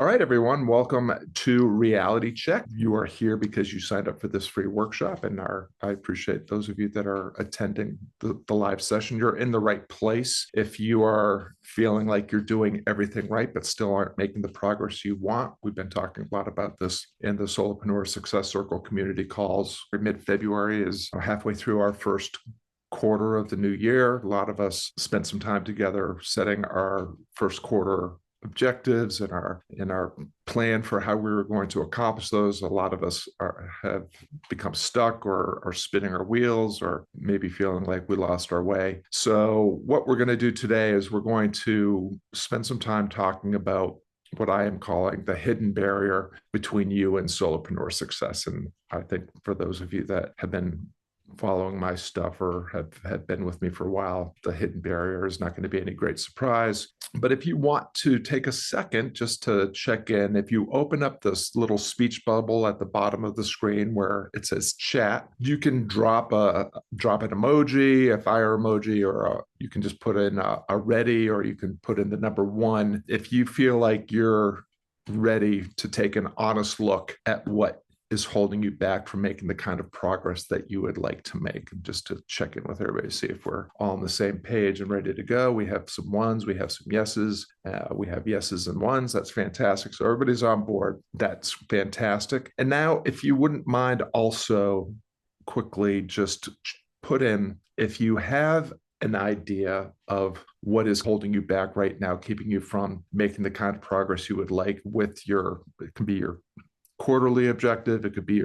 right, everyone, welcome to Reality Check. You are here because you signed up for this free workshop, and I appreciate those of you that are attending the live session. You're in the right place. If you are feeling like you're doing everything right, but still aren't making the progress you want, we've been talking a lot about this in the Solopreneur Success Circle community calls. Mid-February is halfway through our first quarter of the new year. A lot of us spent some time together setting our first quarter objectives and our plan for how we were going to accomplish those. A lot of us have become stuck or are spinning our wheels or maybe feeling like we lost our way. So what we're going to do today is we're going to spend some time talking about what I am calling the hidden barrier between you and solopreneur success. And I think for those of you that have been following my stuff or have been with me for a while, the hidden barrier is not going to be any great surprise. But if you want to take a second just to check in, if you open up this little speech bubble at the bottom of the screen where it says chat, you can drop an emoji, a fire emoji, or you can just put in a ready, or you can put in the number 1 if you feel like you're ready to take an honest look at what is holding you back from making the kind of progress that you would like to make. And just to check in with everybody, see if we're all on the same page and ready to go. We have some ones, we have some yeses, we have yeses and ones. That's fantastic. So everybody's on board. That's fantastic. And now, if you wouldn't mind also quickly just put in, if you have an idea of what is holding you back right now, keeping you from making the kind of progress you would like with it can be your quarterly objective, it could be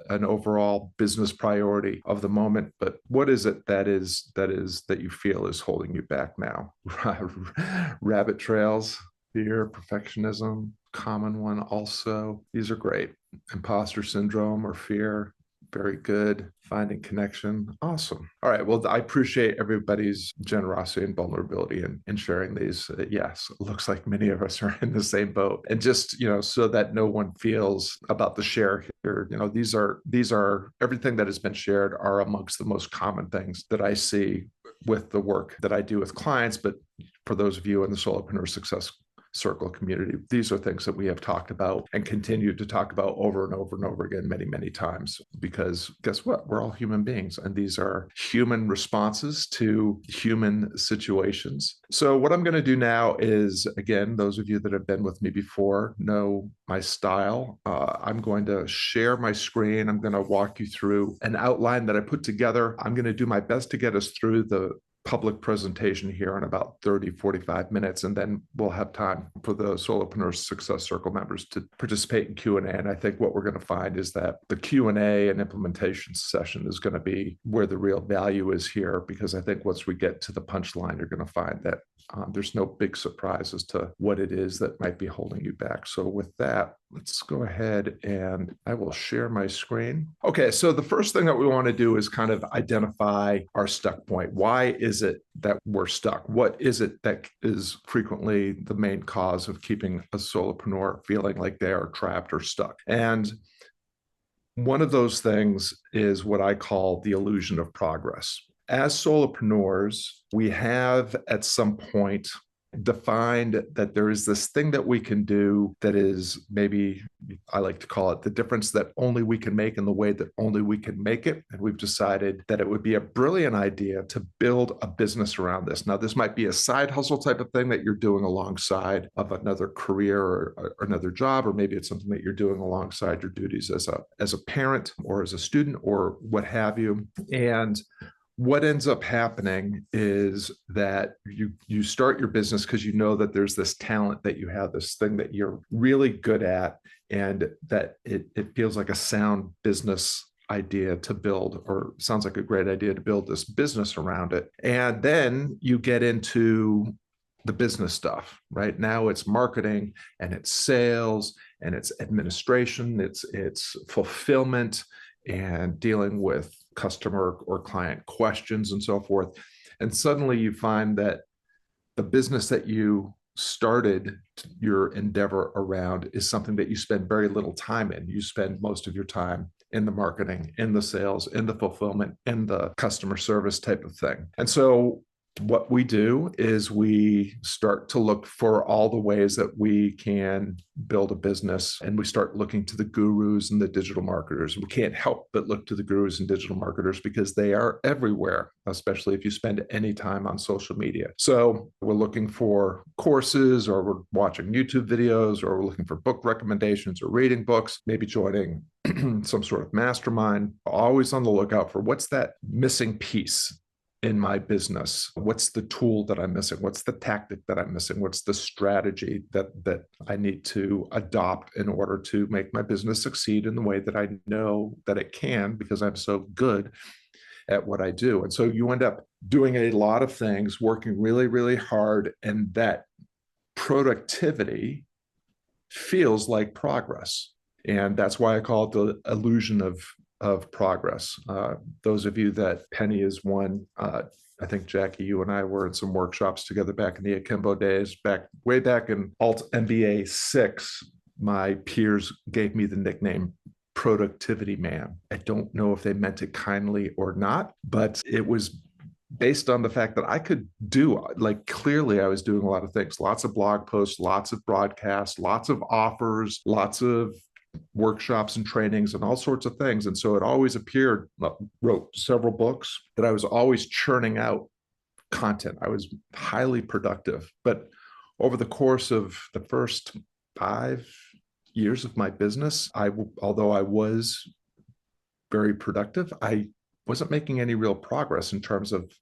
an overall business priority of the moment, but what is it that you feel is holding you back now? Rabbit trails, fear, perfectionism, common one also. These are great. Imposter syndrome or fear. Very good. Finding connection. Awesome. All right. Well, I appreciate everybody's generosity and vulnerability in sharing these. Yes, it looks like many of us are in the same boat. And just, so that no one feels about the share here, these are everything that has been shared are amongst the most common things that I see with the work that I do with clients. But for those of you in the Solopreneur Success Circle community, these are things that we have talked about and continue to talk about over and over and over again many, many times, because guess what? We're all human beings, and these are human responses to human situations. So what I'm going to do now is, again, those of you that have been with me before know my style. I'm going to share my screen. I'm going to walk you through an outline that I put together. I'm going to do my best to get us through the public presentation here in about 30-45 minutes, and then we'll have time for the Solopreneur Success Circle members to participate in Q&A. And I think what we're going to find is that the Q&A and implementation session is going to be where the real value is here, because I think once we get to the punchline, you're going to find that there's no big surprise as to what it is that might be holding you back. So with that, let's go ahead and I will share my screen. Okay, so the first thing that we want to do is kind of identify our stuck point. Why is it that we're stuck? What is it that is frequently the main cause of keeping a solopreneur feeling like they are trapped or stuck? And one of those things is what I call the illusion of progress. As solopreneurs, we have at some point defined that there is this thing that we can do that is, maybe I like to call it the difference that only we can make in the way that only we can make it. And we've decided that it would be a brilliant idea to build a business around this. Now, this might be a side hustle type of thing that you're doing alongside of another career or another job, or maybe it's something that you're doing alongside your duties as a parent or as a student or what have you. And what ends up happening is that you start your business because you know that there's this talent that you have, this thing that you're really good at, and that it feels like a sound business idea to build, or sounds like a great idea to build this business around it. And then you get into the business stuff, right? Now it's marketing and it's sales and it's administration, it's fulfillment and dealing with customer or client questions and so forth. And suddenly you find that the business that you started your endeavor around is something that you spend very little time in. You spend most of your time in the marketing, in the sales, in the fulfillment, in the customer service type of thing. And so What we do is we start to look for all the ways that we can build a business, and we start looking to the gurus and the digital marketers. We can't help but look to the gurus and digital marketers because they are everywhere, especially if you spend any time on social media. So we're looking for courses, or we're watching YouTube videos, or we're looking for book recommendations or reading books, maybe joining some sort of mastermind. Always on the lookout for what's that missing piece in my business. What's the tool that I'm missing? What's the tactic that I'm missing? What's the strategy that I need to adopt in order to make my business succeed in the way that I know that it can, because I'm so good at what I do? And so you end up doing a lot of things, working really, really hard, and that productivity feels like progress. And that's why I call it the illusion of progress. Those of you that Penny is one, I think Jackie, you and I were in some workshops together back in the Akimbo days, way back in Alt MBA 6. My peers gave me the nickname Productivity Man. I don't know if they meant it kindly or not, but it was based on the fact that I could do, like, clearly I was doing a lot of things, lots of blog posts, lots of broadcasts, lots of offers, lots of workshops and trainings and all sorts of things. And so it always appeared, wrote several books, that I was always churning out content. I was highly productive. But over the course of the first 5 years of my business, although I was very productive, I wasn't making any real progress in terms of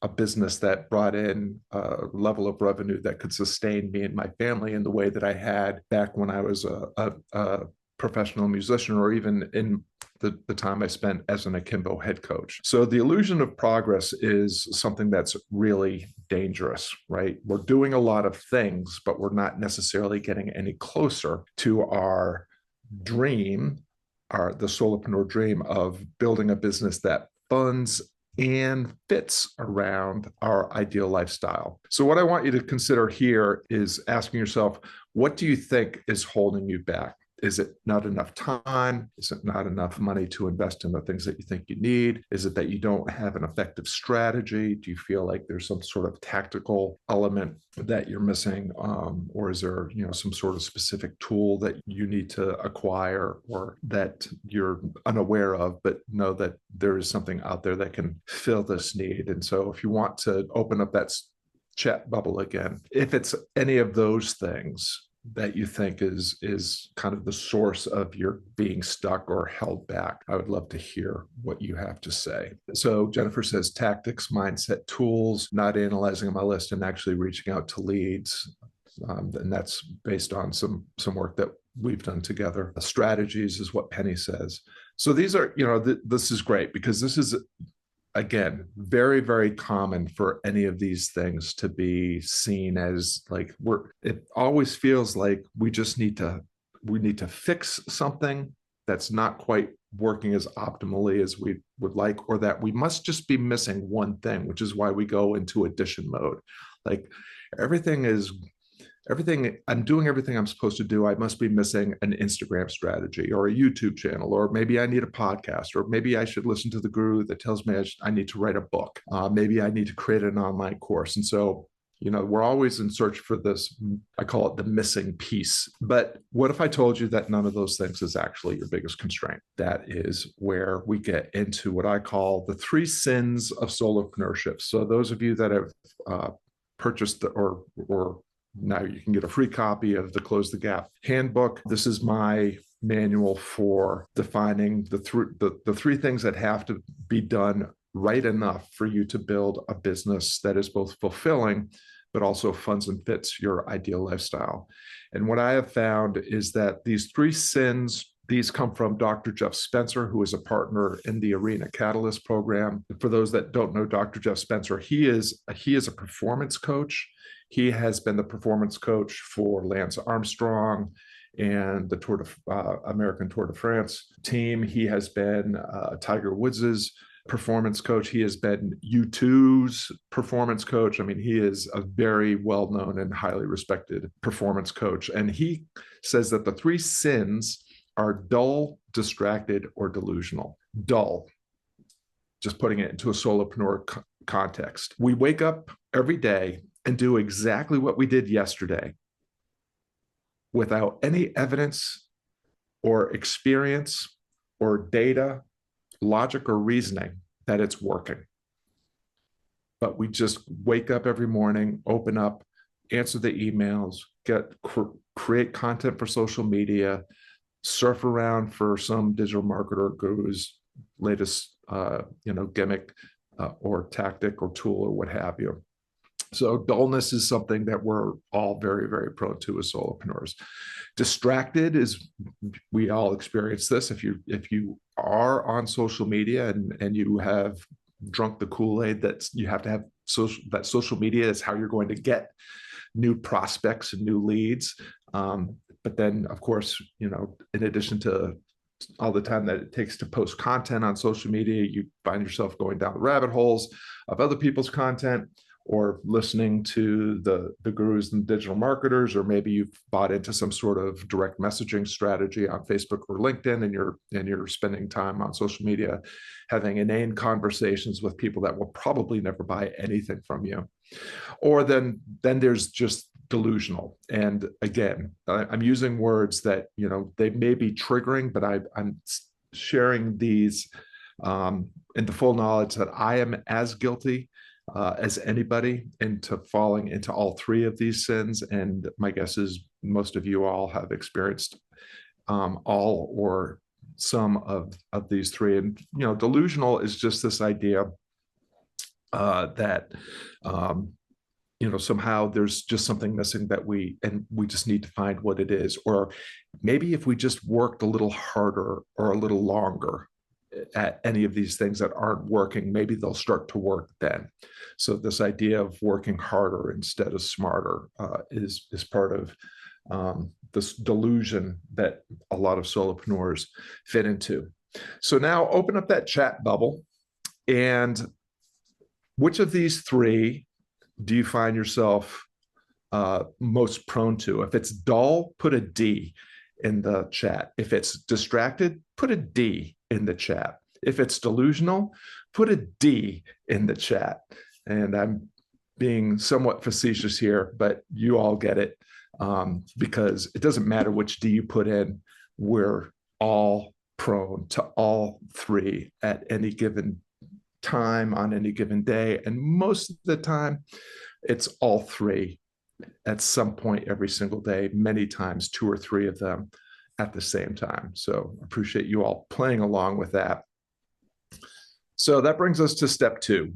a business that brought in a level of revenue that could sustain me and my family in the way that I had back when I was a professional musician, or even in the time I spent as an Akimbo head coach. So the illusion of progress is something that's really dangerous, right? We're doing a lot of things, but we're not necessarily getting any closer to our dream, the solopreneur dream of building a business that funds and fits around our ideal lifestyle. So what I want you to consider here is asking yourself, what do you think is holding you back? Is it not enough time? Is it not enough money to invest in the things that you think you need? Is it that you don't have an effective strategy? Do you feel like there's some sort of tactical element that you're missing? Or is there, some sort of specific tool that you need to acquire, or that you're unaware of, but know that there is something out there that can fill this need? And so if you want to open up that chat bubble again, if it's any of those things that you think is kind of the source of your being stuck or held back, I would love to hear what you have to say. So Jennifer says tactics, mindset, tools, not analyzing my list and actually reaching out to leads. And that's based on some work that we've done together. Strategies is what Penny says. So these are, this is great, because this is, again, very, very common for any of these things to be seen as like, it always feels like we need to fix something that's not quite working as optimally as we would like, or that we must just be missing one thing, which is why we go into addition mode. Like, I'm doing everything I'm supposed to do. I must be missing an Instagram strategy or a YouTube channel, or maybe I need a podcast, or maybe I should listen to the guru that tells me I need to write a book. Maybe I need to create an online course. And so, we're always in search for this, I call it the missing piece. But what if I told you that none of those things is actually your biggest constraint? That is where we get into what I call the 3 sins of solopreneurship. So those of you that have purchased or now you can get a free copy of the Close the Gap handbook. This is my manual for defining the 3 things that have to be done right enough for you to build a business that is both fulfilling, but also funds and fits your ideal lifestyle. And what I have found is that these 3 sins, these come from Dr. Jeff Spencer, who is a partner in the Arena Catalyst program. For those that don't know Dr. Jeff Spencer, he is a performance coach. He has been the performance coach for Lance Armstrong and the American Tour de France team. He has been Tiger Woods's performance coach. He has been U2's performance coach. I mean, he is a very well-known and highly respected performance coach. And he says that the 3 sins are dull, distracted, or delusional. Dull, just putting it into a solopreneur context. We wake up every day and do exactly what we did yesterday without any evidence or experience or data, logic, or reasoning that it's working. But we just wake up every morning, open up, answer the emails, create content for social media, surf around for some digital marketer guru's latest gimmick or tactic or tool or what have you. So dullness is something that we're all very, very prone to as solopreneurs. Distracted is, we all experience this. If you are on social media and you have drunk the Kool-Aid that you have to have social media is how you're going to get new prospects and new leads. But then, of course, in addition to all the time that it takes to post content on social media, you find yourself going down the rabbit holes of other people's content, or listening to the gurus and digital marketers, or maybe you've bought into some sort of direct messaging strategy on Facebook or LinkedIn, and you're spending time on social media having inane conversations with people that will probably never buy anything from you. Or then there's just delusional. And again, I'm using words that, they may be triggering, but I'm sharing these in the full knowledge that I am as guilty as anybody into falling into all three of these sins. And my guess is most of you all have experienced all or some of these three. And, delusional is just this idea that, somehow there's just something missing that we just need to find what it is. Or maybe if we just worked a little harder or a little longer at any of these things that aren't working, maybe they'll start to work then. So this idea of working harder instead of smarter is part of this delusion that a lot of solopreneurs fit into. So now open up that chat bubble, and which of these three do you find yourself most prone to? If it's dull, put a D in the chat. If it's distracted, put a D in the chat. If it's delusional, put a D in the chat. And I'm being somewhat facetious here, but you all get it, because it doesn't matter which D you put in. We're all prone to all three at any given time on any given day. And most of the time, it's all three at some point every single day, many times, two or three of them at the same time. So I appreciate you all playing along with that. So that brings us to step two.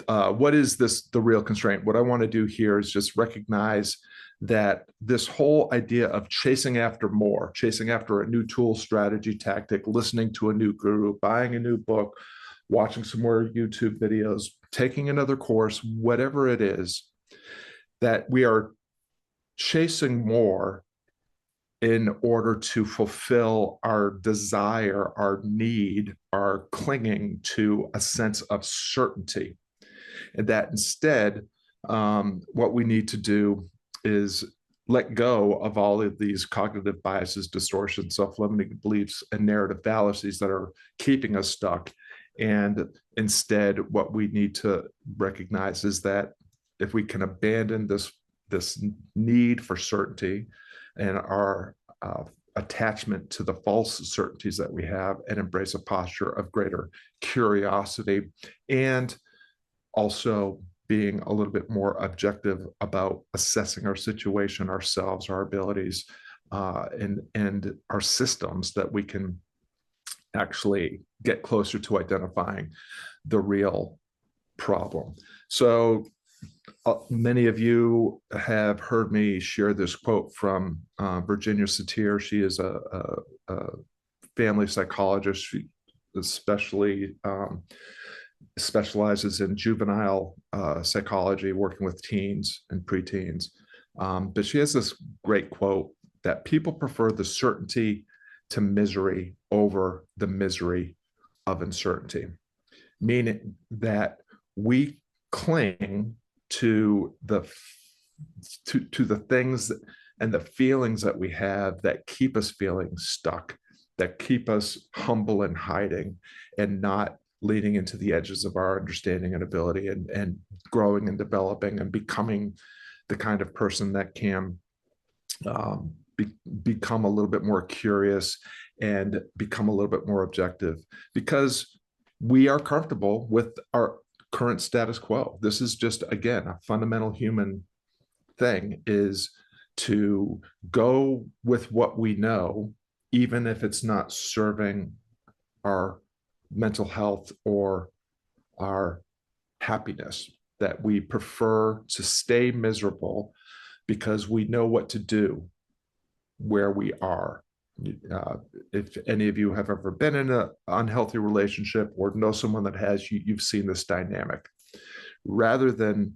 What is the real constraint? What I want to do here is just recognize that this whole idea of chasing after more, chasing after a new tool, strategy, tactic, listening to a new guru, buying a new book, watching some more YouTube videos, taking another course, whatever it is, that we are chasing more in order to fulfill our desire, our need, our clinging to a sense of certainty. And that instead, what we need to do is let go of all of these cognitive biases, distortions, self-limiting beliefs, and narrative fallacies that are keeping us stuck. And instead, what we need to recognize is that if we can abandon this need for certainty and our attachment to the false certainties that we have, and embrace a posture of greater curiosity, and also being a little bit more objective about assessing our situation, ourselves, our abilities, and our systems, that we can actually get closer to identifying the real problem. So many of you have heard me share this quote from Virginia Satir. She is a family psychologist. She especially specializes in juvenile psychology, working with teens and preteens. But she has this great quote that people prefer the certainty to misery over the misery of uncertainty, meaning that we cling to the things and the feelings that we have that keep us feeling stuck, that keep us humble and hiding, and not leaning into the edges of our understanding and ability, and growing and developing and becoming the kind of person that can become a little bit more curious and become a little bit more objective, because we are comfortable with our current status quo. This is just, again, a fundamental human thing, is to go with what we know, even if it's not serving our mental health or our happiness, that we prefer to stay miserable because we know what to do where we are. If any of you have ever been in an unhealthy relationship or know someone that has, you've seen this dynamic. Rather than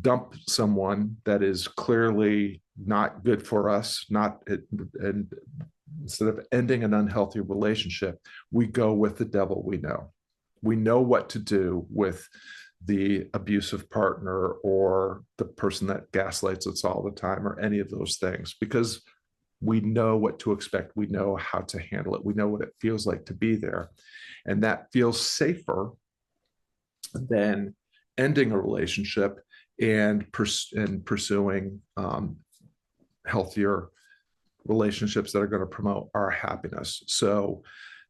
dump someone that is clearly not good for us, and instead of ending an unhealthy relationship, we go with the devil we know. We know what to do with the abusive partner or the person that gaslights us all the time, or any of those things, because we know what to expect. We know how to handle it. We know what it feels like to be there. And that feels safer than ending a relationship and pursuing healthier relationships that are going to promote our happiness. So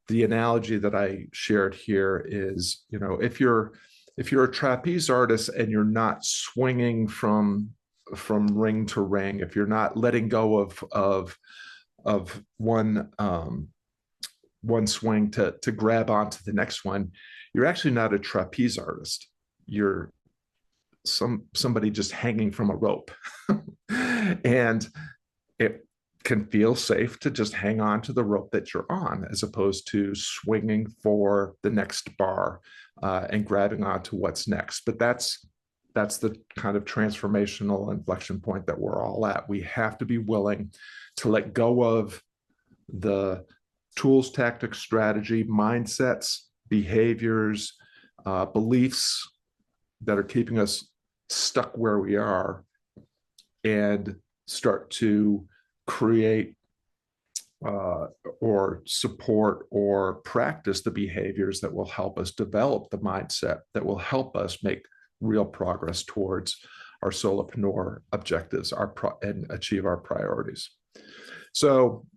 the analogy that I shared here is, if you're a trapeze artist and you're not swinging from ring to ring, if you're not letting go of one swing to grab onto the next one, you're actually not a trapeze artist. You're somebody just hanging from a rope. And it can feel safe to just hang on to the rope that you're on, as opposed to swinging for the next bar and grabbing onto what's next. But that's the kind of transformational inflection point that we're all at. We have to be willing to let go of the tools, tactics, strategy, mindsets, behaviors, beliefs that are keeping us stuck where we are, and start to create or support or practice the behaviors that will help us develop the mindset that will help us make real progress towards our solopreneur objectives, and achieve our priorities. So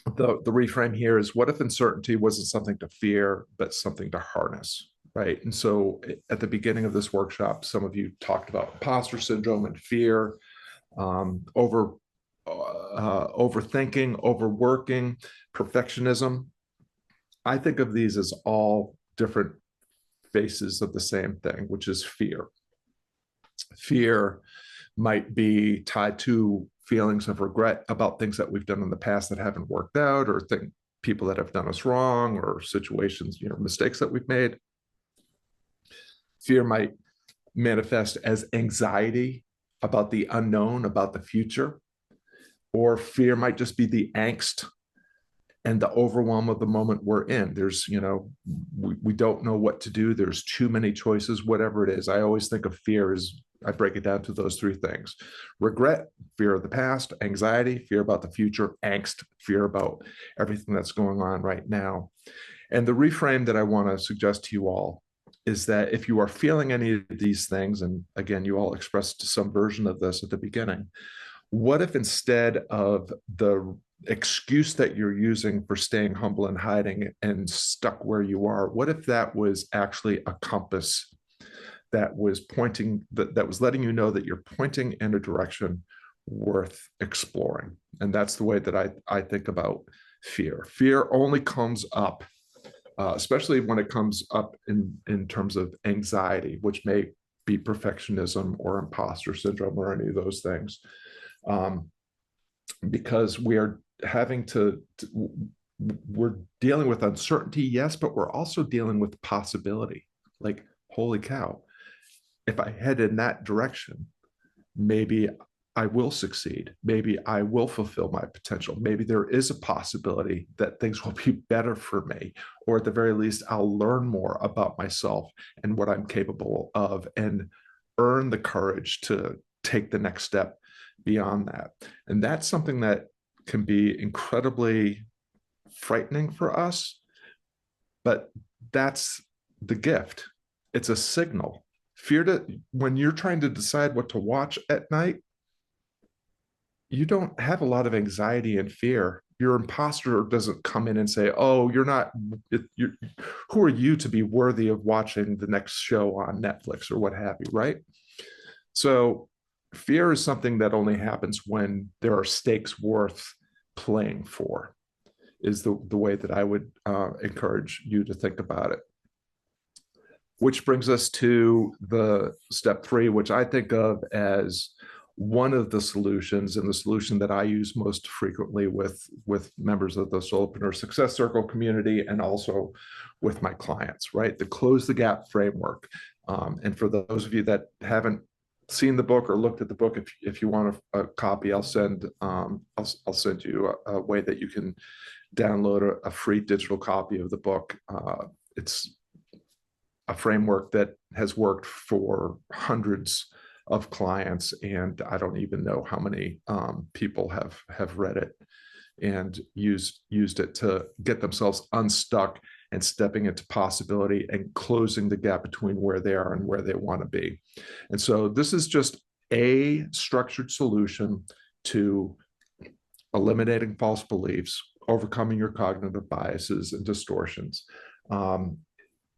the reframe here is, what if uncertainty wasn't something to fear, but something to harness, right? And so at the beginning of this workshop, some of you talked about imposter syndrome and fear, overthinking, overworking, perfectionism. I think of these as all different faces of the same thing, which is fear. Fear might be tied to feelings of regret about things that we've done in the past that haven't worked out, or people that have done us wrong, or situations, mistakes that we've made. Fear might manifest as anxiety about the unknown, about the future, or fear might just be the angst and the overwhelm of the moment we're in. There's, we don't know what to do. There's too many choices, whatever it is. I always think of fear as, I break it down to those three things: regret, fear of the past; anxiety, fear about the future; angst, fear about everything that's going on right now. And the reframe that I want to suggest to you all is that if you are feeling any of these things, and again, you all expressed some version of this at the beginning, what if instead of the excuse that you're using for staying humble and hiding and stuck where you are, what if that was actually a compass that was pointing, that was letting you know that you're pointing in a direction worth exploring? And that's the way that I think about fear. Fear only comes up, especially when it comes up in terms of anxiety, which may be perfectionism or imposter syndrome or any of those things. Because we are we're dealing with uncertainty, yes, but we're also dealing with possibility. Like, holy cow, if I head in that direction, maybe I will succeed. Maybe I will fulfill my potential. Maybe there is a possibility that things will be better for me, or at the very least, I'll learn more about myself and what I'm capable of, and earn the courage to take the next step beyond that. And that's something that can be incredibly frightening for us, but that's the gift. It's a signal. When you're trying to decide what to watch at night, you don't have a lot of anxiety and fear. Your imposter doesn't come in and say, "Oh, you're not. Who are you to be worthy of watching the next show on Netflix or what have you?" Right? So, fear is something that only happens when there are stakes worth playing for. Is the way that I would encourage you to think about it. Which brings us to the step 3, which I think of as one of the solutions, and the solution that I use most frequently with members of the Solopreneur Success Circle community and also with my clients, right? The close the gap framework. And for those of you that haven't seen the book or looked at the book, if you want a copy, I'll send you a way that you can download a free digital copy of the book. It's a framework that has worked for hundreds of clients, and I don't even know how many people have read it and used it to get themselves unstuck and stepping into possibility and closing the gap between where they are and where they want to be. And so this is just a structured solution to eliminating false beliefs, overcoming your cognitive biases and distortions,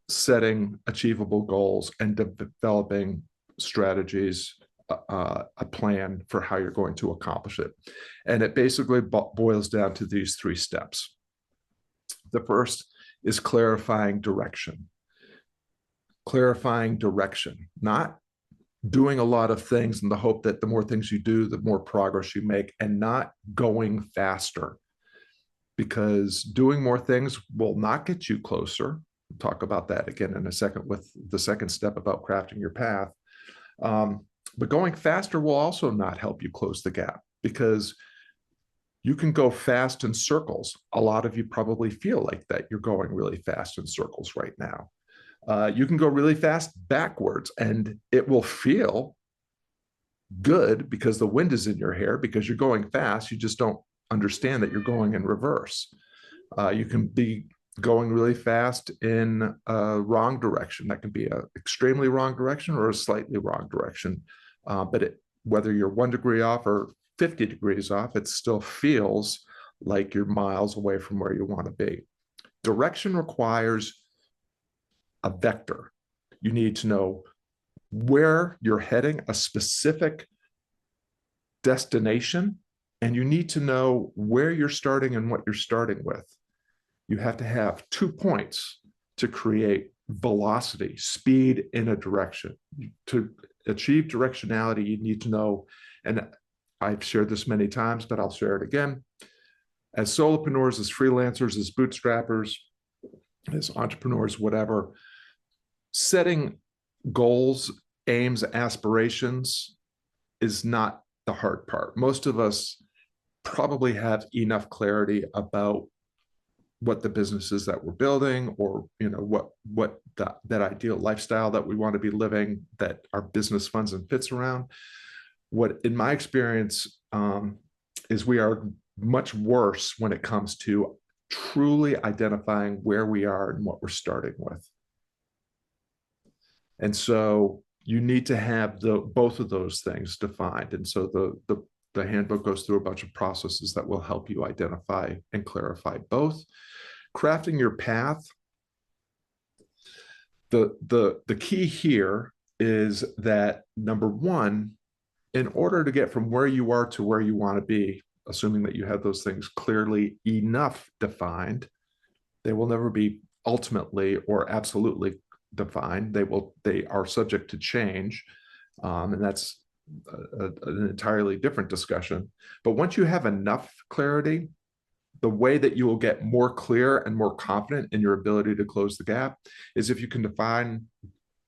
setting achievable goals, and developing strategies, a plan for how you're going to accomplish it. And it basically boils down to these 3 steps. The first is clarifying direction. Clarifying direction, not doing a lot of things in the hope that the more things you do, the more progress you make, and not going faster, because doing more things will not get you closer. We'll talk about that again in a second with the second step about crafting your path. But going faster will also not help you close the gap, because you can go fast in circles. A lot of you probably feel like that you're going really fast in circles right now. You can go really fast backwards, and it will feel good because the wind is in your hair because you're going fast. You just don't understand that you're going in reverse. You can be going really fast in a wrong direction. That can be an extremely wrong direction or a slightly wrong direction. But whether you're 1 degree off or 50 degrees off, it still feels like you're miles away from where you want to be. Direction requires a vector. You need to know where you're heading, a specific destination, and you need to know where you're starting and what you're starting with. You have to have 2 points to create velocity, speed in a direction. To achieve directionality, you need to know, and I've shared this many times, but I'll share it again. As solopreneurs, as freelancers, as bootstrappers, as entrepreneurs, whatever, setting goals, aims, aspirations is not the hard part. Most of us probably have enough clarity about what the business is that we're building, or what that ideal lifestyle that we want to be living, that our business funds and fits around. What, in my experience, is we are much worse when it comes to truly identifying where we are and what we're starting with. And so you need to have both of those things defined. And so the handbook goes through a bunch of processes that will help you identify and clarify both. Crafting your path. The key here is that, number 1, in order to get from where you are to where you want to be, assuming that you have those things clearly enough defined, they will never be ultimately or absolutely defined. They are subject to change, and that's an entirely different discussion. But once you have enough clarity, the way that you will get more clear and more confident in your ability to close the gap is if you can define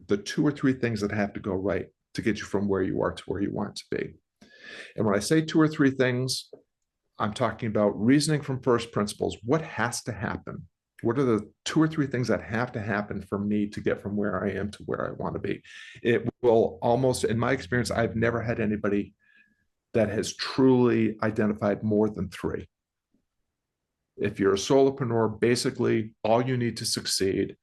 the 2 or 3 things that have to go right to get you from where you are to where you want to be. And when I say 2 or 3 things, I'm talking about reasoning from first principles. What has to happen? What are the 2 or 3 things that have to happen for me to get from where I am to where I want to be? It will almost, in my experience, I've never had anybody that has truly identified more than 3. If you're a solopreneur, basically all you need to succeed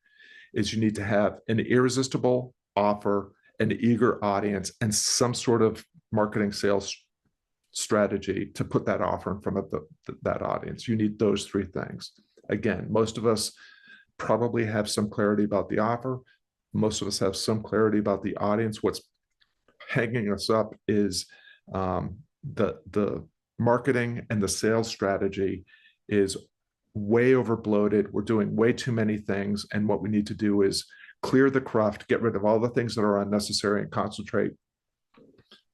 is you need to have an irresistible offer, an eager audience, and some sort of marketing sales strategy to put that offer in front of that audience. You need those three things. Again, most of us probably have some clarity about the offer. Most of us have some clarity about the audience. What's hanging us up is the marketing and the sales strategy is way over bloated. We're doing way too many things. And what we need to do is clear the cruft, get rid of all the things that are unnecessary, and concentrate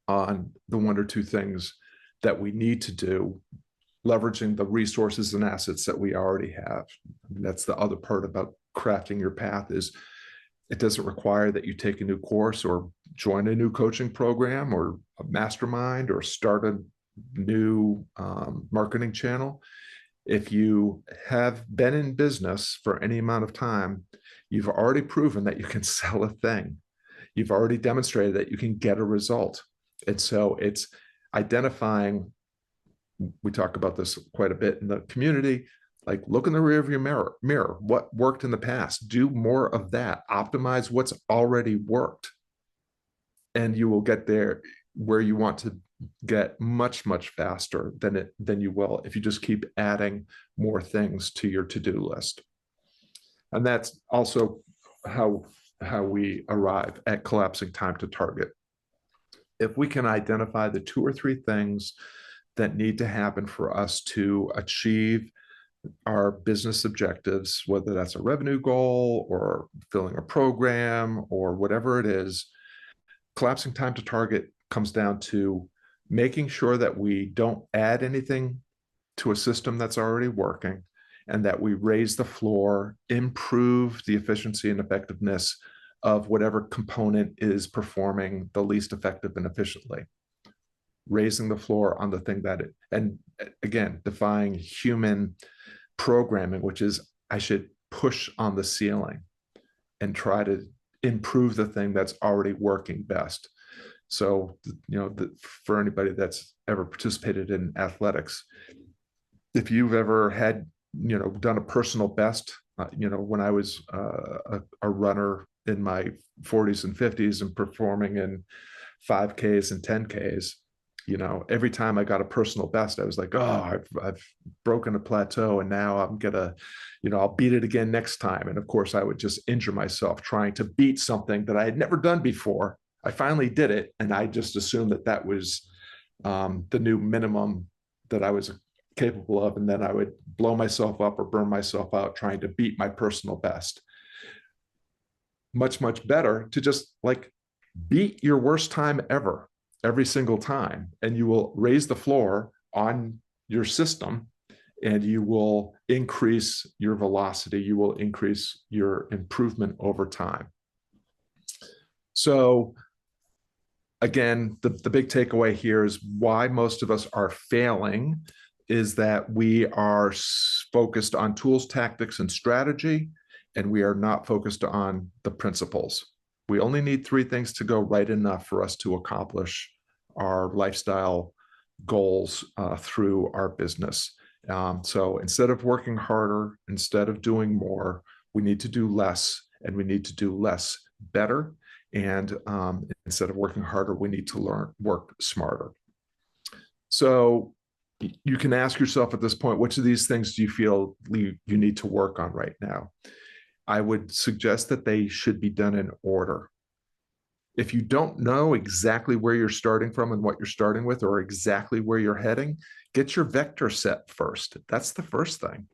on the one or two things that we need to do, leveraging the resources and assets that we already have. And that's the other part about crafting your path, is it doesn't require that you take a new course or join a new coaching program or a mastermind or start a new marketing channel. If you have been in business for any amount of time, you've already proven that you can sell a thing. You've already demonstrated that you can get a result. And so it's identifying, we talk about this quite a bit in the community, like look in the rearview mirror, what worked in the past, do more of that, optimize what's already worked. And you will get there where you want to get much, much faster than you will if you just keep adding more things to your to-do list. And that's also how we arrive at collapsing time to target. If we can identify the 2 or 3 things that need to happen for us to achieve our business objectives, whether that's a revenue goal or filling a program or whatever it is, collapsing time to target comes down to making sure that we don't add anything to a system that's already working, and that we raise the floor, improve the efficiency and effectiveness of whatever component is performing the least effective and efficiently. Raising the floor on the thing that it, and again, defying human programming, which is I should push on the ceiling and try to improve the thing that's already working best. So, for anybody that's ever participated in athletics, if you've ever had, done a personal best, when I was a runner in my 40s and 50s and performing in 5Ks and 10Ks, every time I got a personal best, I was like, oh, I've broken a plateau, and now I'm gonna, I'll beat it again next time. And of course, I would just injure myself trying to beat something that I had never done before. I finally did it, and I just assumed that was the new minimum that I was capable of, and then I would blow myself up or burn myself out trying to beat my personal best. Much, much better to just beat your worst time ever, every single time, and you will raise the floor on your system, and you will increase your velocity, you will increase your improvement over time. So again, the big takeaway here is why most of us are failing is that we are focused on tools, tactics, and strategy, and we are not focused on the principles. We only need 3 things to go right enough for us to accomplish our lifestyle goals through our business. So instead of working harder, instead of doing more, we need to do less, and we need to do less better. And instead of working harder, we need to work smarter. So you can ask yourself at this point, which of these things do you feel you need to work on right now? I would suggest that they should be done in order. If you don't know exactly where you're starting from and what you're starting with, or exactly where you're heading, get your vector set first. That's the first thing.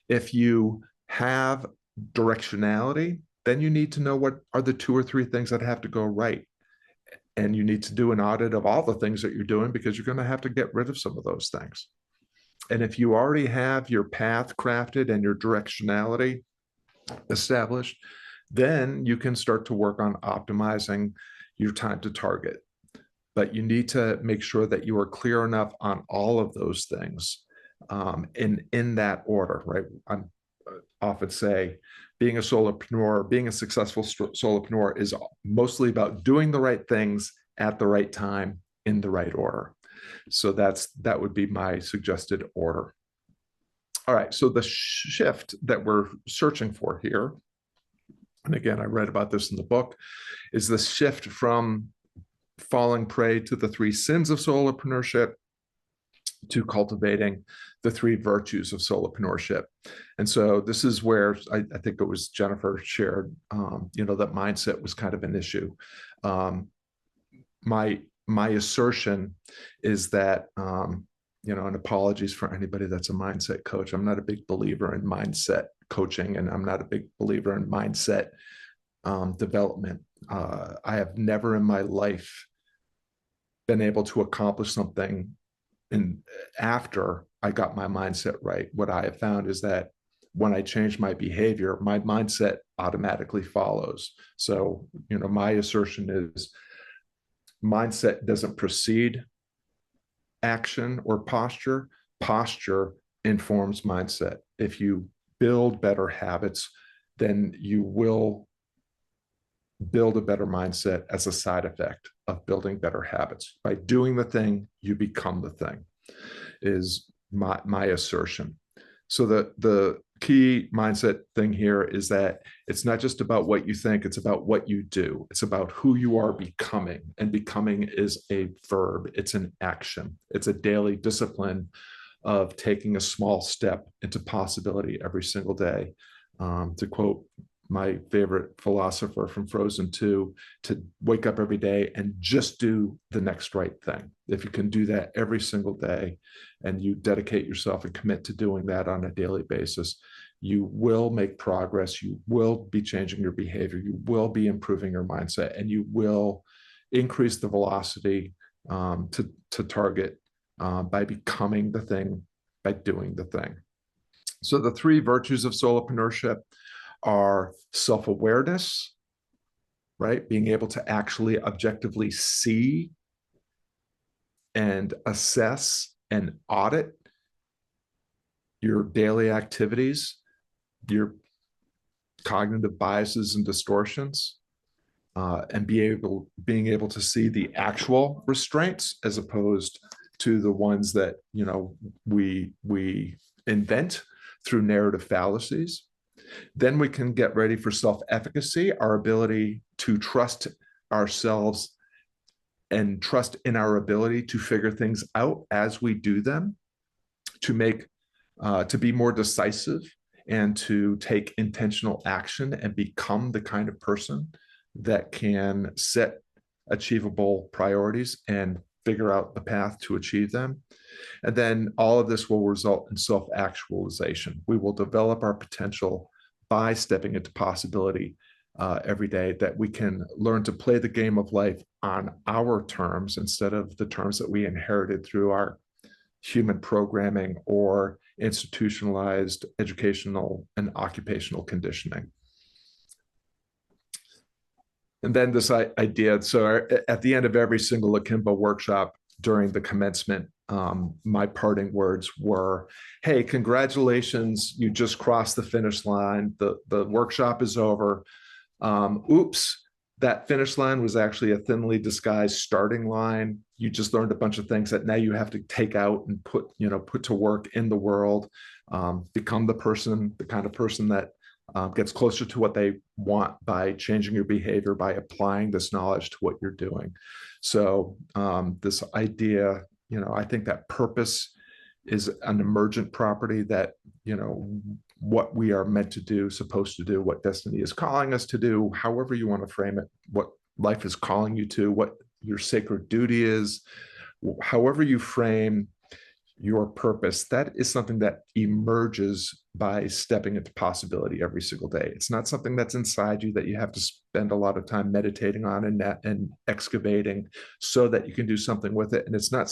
If you have directionality, then you need to know what are the 2 or 3 things that have to go right. And you need to do an audit of all the things that you're doing, because you're going to have to get rid of some of those things. And if you already have your path crafted and your directionality established, then you can start to work on optimizing your time to target. But you need to make sure that you are clear enough on all of those things in that order, right? I often say being a solopreneur, being a successful solopreneur is mostly about doing the right things at the right time in the right order. So that would be my suggested order. All right, so the shift that we're searching for here and again, I read about this in the book, is the shift from falling prey to the three sins of solopreneurship to cultivating the three virtues of solopreneurship. And so this is where I think it was Jennifer shared, that mindset was kind of an issue. My assertion is that, and apologies for anybody that's a mindset coach. I'm not a big believer in mindset coaching, and I'm not a big believer in mindset development. I have never in my life been able to accomplish something and after I got my mindset right. What I have found is that when I change my behavior, my mindset automatically follows. So, my assertion is mindset doesn't precede action or posture. Posture informs mindset. If you build better habits, then you will build a better mindset as a side effect of building better habits. By doing the thing, you become the thing, is my assertion. So the key mindset thing here is that it's not just about what you think, it's about what you do. It's about who you are becoming. And becoming is a verb, it's an action. It's a daily discipline of taking a small step into possibility every single day. To quote my favorite philosopher from Frozen 2, to wake up every day and just do the next right thing. If you can do that every single day and you dedicate yourself and commit to doing that on a daily basis, you will make progress. You will be changing your behavior. You will be improving your mindset, and you will increase the velocity to target by becoming the thing, by doing the thing. So the three virtues of solopreneurship are self-awareness, right? Being able to actually objectively see and assess and audit your daily activities, your cognitive biases and distortions, and being able to see the actual restraints as opposed to the ones that we invent through narrative fallacies. Then we can get ready for self-efficacy, our ability to trust ourselves and trust in our ability to figure things out as we do them, to be more decisive and to take intentional action and become the kind of person that can set achievable priorities and figure out the path to achieve them. And then all of this will result in self-actualization. We will develop our potential by stepping into possibility every day, that we can learn to play the game of life on our terms instead of the terms that we inherited through our human programming or institutionalized educational and occupational conditioning. And then this idea, so at the end of every single Akimbo workshop during the commencement, my parting words were, hey, congratulations, you just crossed the finish line. The workshop is over. Oops, that finish line was actually a thinly disguised starting line. You just learned a bunch of things that now you have to take out and put to work in the world, become the kind of person that gets closer to what they want by changing your behavior, by applying this knowledge to what you're doing. So this idea, I think that purpose is an emergent property, that, what we are meant to do, supposed to do, what destiny is calling us to do, however you want to frame it, what life is calling you to, what your sacred duty is, however you frame your purpose, that is something that emerges by stepping into possibility every single day. It's not something that's inside you that you have to spend a lot of time meditating on and excavating so that you can do something with it. And it's not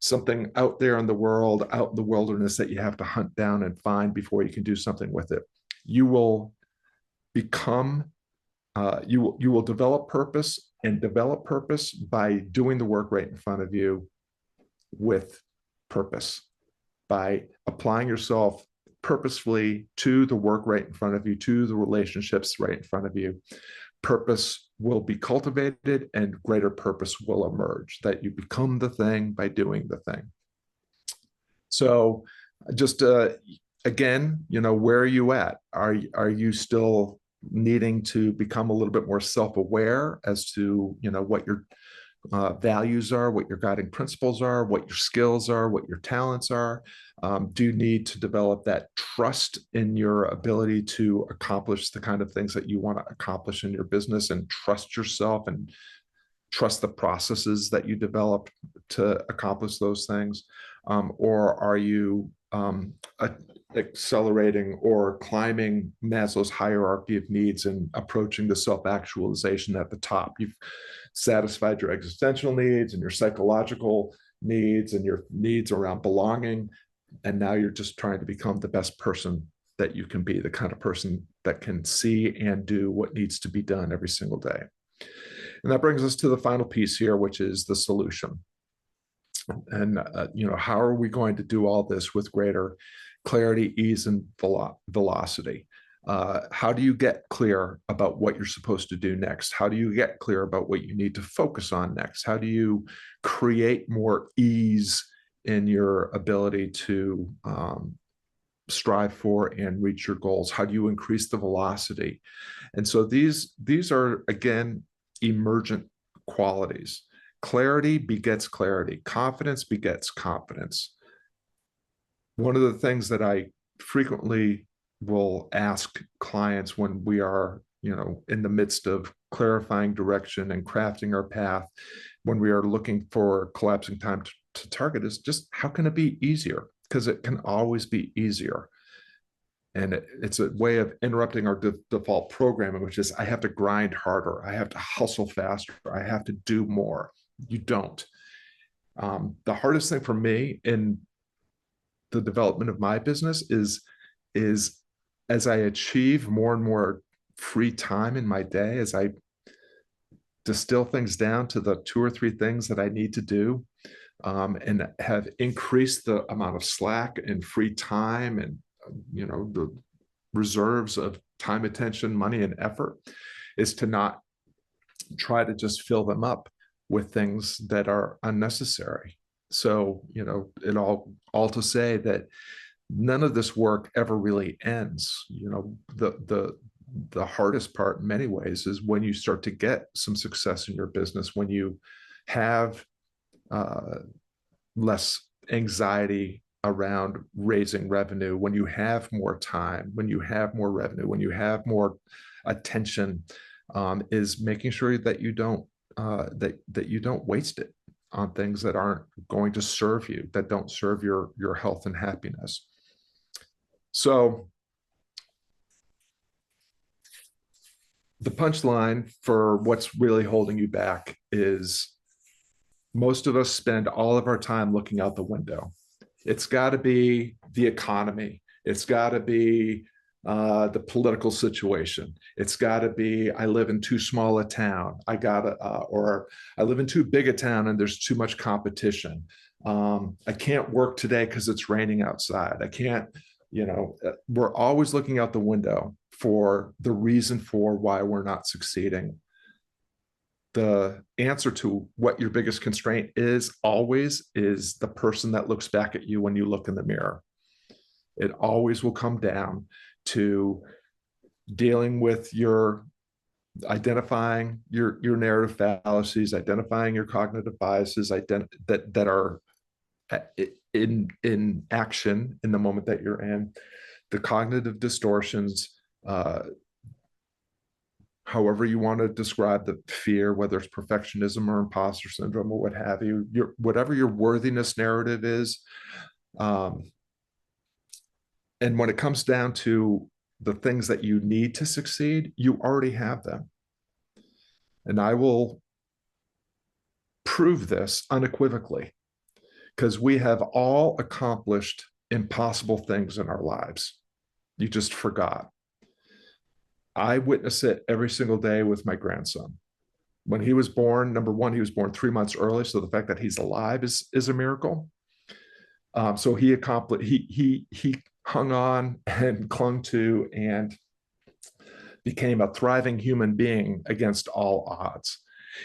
something out there in the world, out in the wilderness, that you have to hunt down and find before you can do something with it. You will become, you will develop purpose, and develop purpose by doing the work right in front of you with purpose, by applying yourself purposefully to the work right in front of you, to the relationships right in front of you. Purpose will be cultivated and greater purpose will emerge, that you become the thing by doing the thing. So just again, where are you at? Are you still needing to become a little bit more self-aware as to, what your values are, what your guiding principles are, what your skills are, what your talents are. Do need to develop that trust in your ability to accomplish the kind of things that you want to accomplish in your business, and trust yourself and trust the processes that you develop to accomplish those things? Or are you accelerating or climbing Maslow's hierarchy of needs and approaching the self-actualization at the top? You've satisfied your existential needs and your psychological needs and your needs around belonging, and now you're just trying to become the best person that you can be, the kind of person that can see and do what needs to be done every single day. And that brings us to the final piece here, which is the solution. And, how are we going to do all this with greater clarity, ease, and velocity? How do you get clear about what you're supposed to do next? How do you get clear about what you need to focus on next? How do you create more ease in your ability to strive for and reach your goals? How do you increase the velocity? And so these are, again, emergent qualities. Clarity begets clarity. Confidence begets confidence. One of the things that I frequently will ask clients when we are, in the midst of clarifying direction and crafting our path, when we are looking for collapsing time to target, is just, how can it be easier? Because it can always be easier. And it's a way of interrupting our default programming, which is, I have to grind harder, I have to hustle faster, I have to do more. You don't. The hardest thing for me in the development of my business is as I achieve more and more free time in my day, as I distill things down to the 2 or 3 things that I need to do, and have increased the amount of slack and free time and, the reserves of time, attention, money, and effort, is to not try to just fill them up with things that are unnecessary. So, it all to say that none of this work ever really ends. The hardest part in many ways is when you start to get some success in your business, when you have less anxiety around raising revenue, when you have more time, when you have more revenue, when you have more attention, is making sure that you don't that you don't waste it on things that aren't going to serve you, that don't serve your health and happiness. So the punchline for what's really holding you back is, most of us spend all of our time looking out the window. It's got to be the economy. It's got to be the political situation. It's got to be, I live in too small a town. Or I live in too big a town and there's too much competition. I can't work today because it's raining outside. I can't, we're always looking out the window for the reason for why we're not succeeding. The answer to what your biggest constraint is always is the person that looks back at you when you look in the mirror. It always will come down to dealing with identifying your narrative fallacies, identifying your cognitive biases that are in action in the moment that you're in, the cognitive distortions, however you want to describe the fear, whether it's perfectionism or imposter syndrome or what have you, whatever your worthiness narrative is. And when it comes down to the things that you need to succeed, you already have them. And I will prove this unequivocally, because we have all accomplished impossible things in our lives. You just forgot. I witness it every single day with my grandson. When he was born, number one, he was born 3 months early, so the fact that he's alive is a miracle. So he accomplished. He hung on and clung to and became a thriving human being against all odds.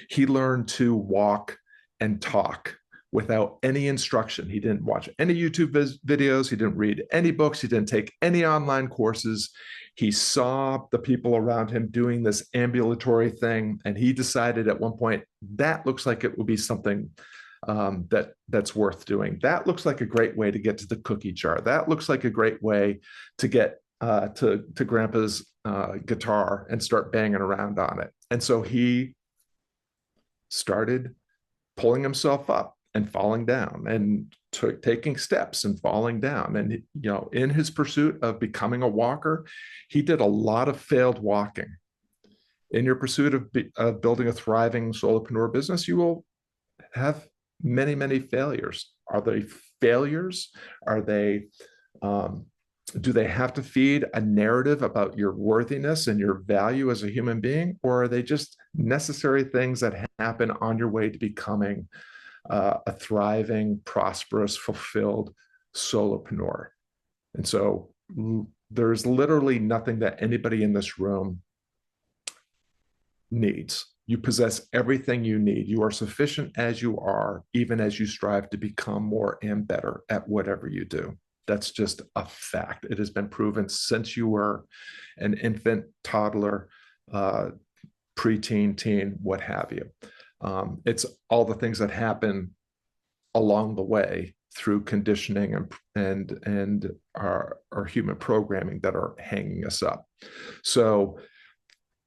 He learned to walk and talk without any instruction. He didn't watch any YouTube videos. He didn't read any books. He didn't take any online courses. He saw the people around him doing this ambulatory thing, and he decided at one point that looks like it would be something that's worth doing. That looks like a great way to get to the cookie jar. That looks like a great way to get to Grandpa's guitar and start banging around on it. And so he started pulling himself up and falling down, and taking steps and falling down. And, in his pursuit of becoming a walker, he did a lot of failed walking. In your pursuit of building a thriving solopreneur business, you will have many, many failures. Are they failures? Are they, do they have to feed a narrative about your worthiness and your value as a human being? Or are they just necessary things that happen on your way to becoming a thriving, prosperous, fulfilled solopreneur? And so there's literally nothing that anybody in this room needs. You possess everything you need. You are sufficient as you are, even as you strive to become more and better at whatever you do. That's just a fact. It has been proven since you were an infant, toddler, preteen, teen, what have you. It's all the things that happen along the way through conditioning and our human programming that are hanging us up. So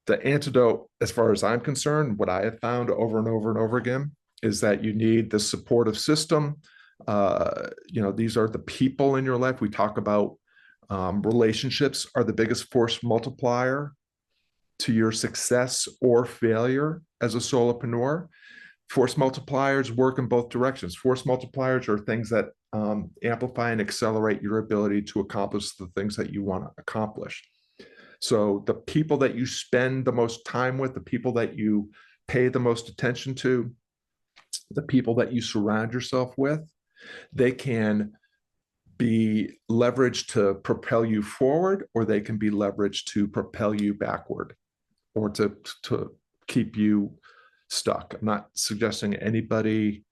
the antidote, as far as I'm concerned, what I have found over and over and over again, is that you need the supportive system. These are the people in your life. We talk about relationships are the biggest force multiplier to your success or failure as a solopreneur. Force multipliers work in both directions. Force multipliers are things that amplify and accelerate your ability to accomplish the things that you want to accomplish. So the people that you spend the most time with, the people that you pay the most attention to, the people that you surround yourself with, they can be leveraged to propel you forward, or they can be leveraged to propel you backward, or to keep you stuck. I'm not suggesting anybody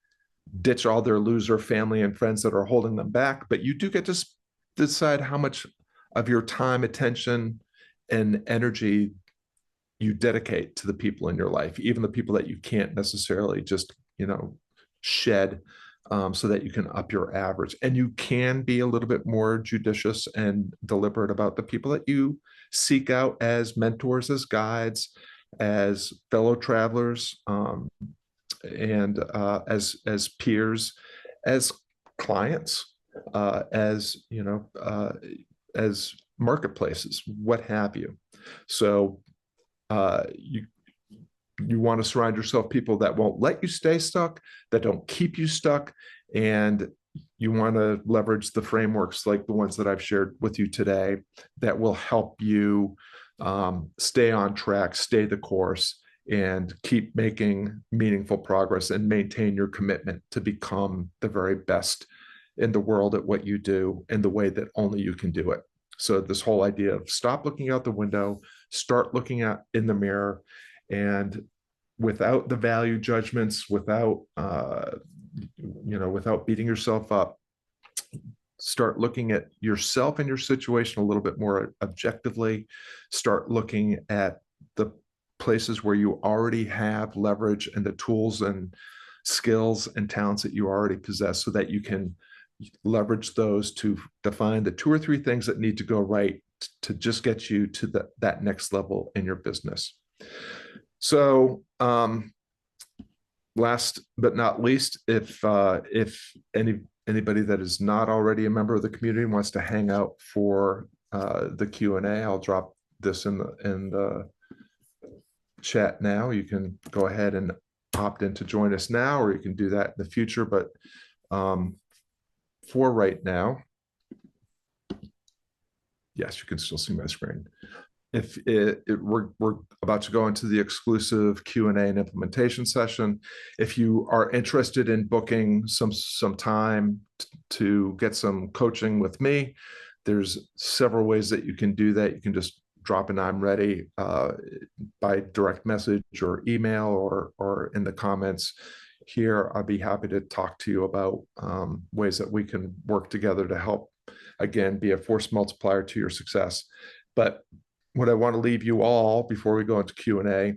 ditch all their loser family and friends that are holding them back, but you do get to decide how much of your time, attention, and energy you dedicate to the people in your life, even the people that you can't necessarily just, shed, so that you can up your average. And you can be a little bit more judicious and deliberate about the people that you seek out as mentors, as guides, as fellow travelers, and as peers, as clients, as marketplaces, what have you. So you want to surround yourself with people that won't let you stay stuck, that don't keep you stuck, and you want to leverage the frameworks like the ones that I've shared with you today that will help you stay on track, stay the course, and keep making meaningful progress and maintain your commitment to become the very best in the world at what you do in the way that only you can do it. So this whole idea of stop looking out the window, start looking in the mirror, and without the value judgments, without beating yourself up, start looking at yourself and your situation a little bit more objectively. Start looking at the places where you already have leverage and the tools and skills and talents that you already possess, so that you can leverage those to define the 2 or 3 things that need to go right to just get you to that next level in your business. So last but not least, if anybody that is not already a member of the community wants to hang out for the Q&A, I'll drop this in the chat now. You can go ahead and opt in to join us now, or you can do that in the future. But for right now, yes, you can still see my screen. If we're about to go into the exclusive Q&A and implementation session. If you are interested in booking some time to get some coaching with me, there's several ways that you can do that. You can just drop an "I'm ready" by direct message or email, or in the comments here. I'd be happy to talk to you about ways that we can work together to help, again, be a force multiplier to your success. But what I want to leave you all before we go into Q&A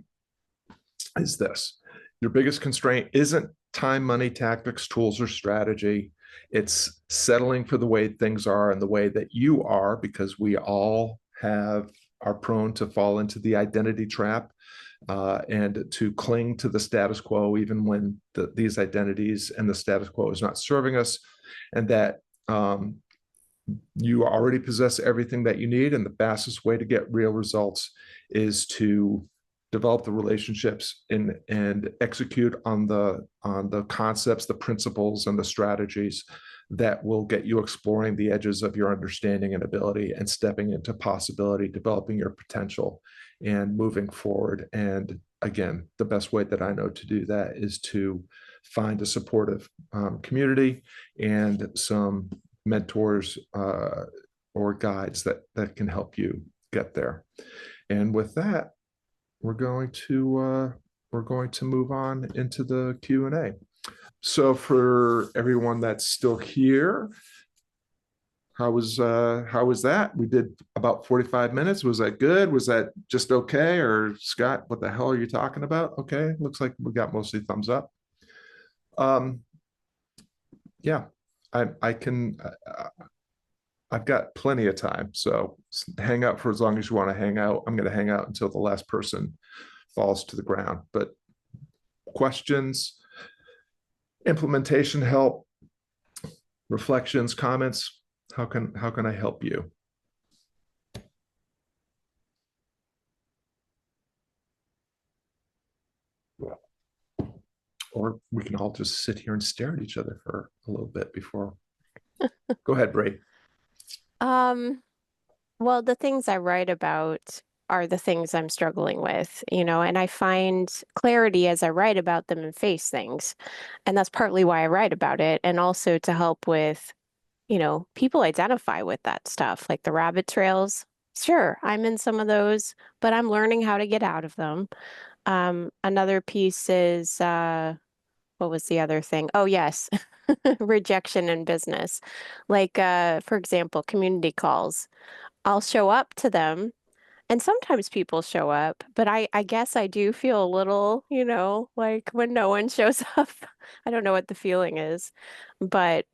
is this. Your biggest constraint isn't time, money, tactics, tools, or strategy. It's settling for the way things are and the way that you are, because we all are prone to fall into the identity trap and to cling to the status quo, even when these identities and the status quo is not serving us, and that you already possess everything that you need. And the fastest way to get real results is to develop the relationships and execute on the concepts, the principles, and the strategies that will get you exploring the edges of your understanding and ability and stepping into possibility, developing your potential and moving forward. And again, the best way that I know to do that is to find a supportive community and some mentors or guides that can help you get there. And with that, we're going to move on into the Q&A. So for everyone that's still here, how was that? We did about 45 minutes. Was that good? Was that just okay? Or Scott, what the hell are you talking about? Okay, looks like we got mostly thumbs up. Yeah, I can. I've got plenty of time, so hang out for as long as you want to hang out. I'm going to hang out until the last person falls to the ground. But questions, implementation help, reflections, comments. How can I help you? Or we can all just sit here and stare at each other for a little bit before. Go ahead, Bray. Well, the things I write about are the things I'm struggling with, and I find clarity as I write about them and face things. And that's partly why I write about it, and also to help with, people identify with that stuff, like the rabbit trails. Sure, I'm in some of those, but I'm learning how to get out of them. Another piece is, what was the other thing? Oh, yes, rejection in business. Like, for example, community calls. I'll show up to them, and sometimes people show up, but I guess I do feel a little, like when no one shows up. I don't know what the feeling is, but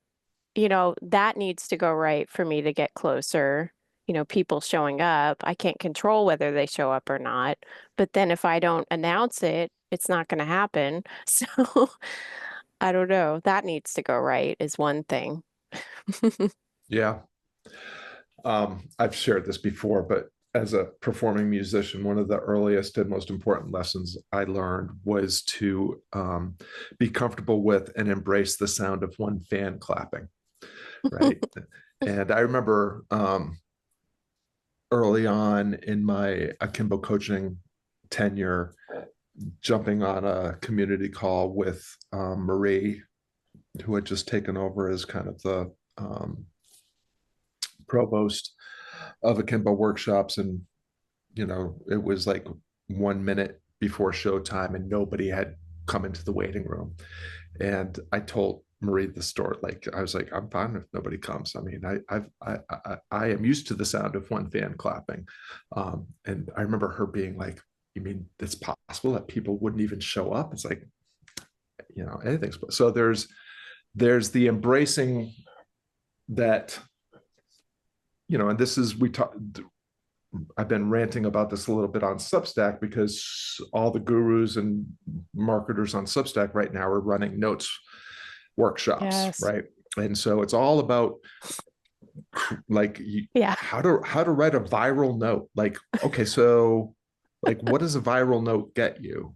that needs to go right for me to get closer. People showing up, I can't control whether they show up or not, but then if I don't announce it, it's not going to happen. So I don't know. That needs to go right is one thing. Yeah. I've shared this before, but as a performing musician, one of the earliest and most important lessons I learned was to be comfortable with and embrace the sound of one fan clapping, right? And I remember early on in my akimbo coaching tenure, jumping on a community call with Marie, who had just taken over as kind of the provost of akimbo workshops. And it was like 1 minute before showtime and nobody had come into the waiting room. And I told Marie the story. Like, I was like, I'm fine if nobody comes. I mean, I am used to the sound of one fan clapping. And I remember her being like, you mean it's possible that people wouldn't even show up? It's like, anything's so there's the embracing that, and this is, I've been ranting about this a little bit on Substack, because all the gurus and marketers on Substack right now are running notes workshops, Yes. right? And so it's all about like Yeah. how to write a viral note. Like, okay, so like what does a viral note get you,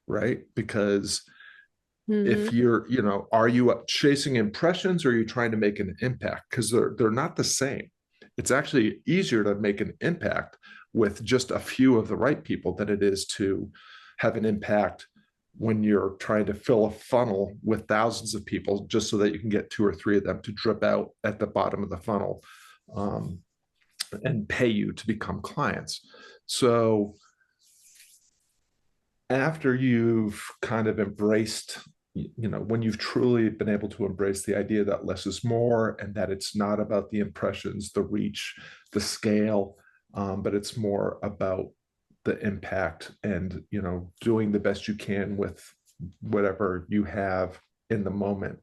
right? Because if Hmm. you're, are you chasing impressions or are you trying to make an impact? Because they're not the same. It's actually easier to make an impact with just a few of the right people than it is to have an impact when you're trying to fill a funnel with thousands of people just so that you can get 2 or 3 of them to drip out at the bottom of the funnel and pay you to become clients. So after you've kind of embraced, when you've truly been able to embrace the idea that less is more and that it's not about the impressions, the reach, the scale, but it's more about the impact and, doing the best you can with whatever you have in the moment.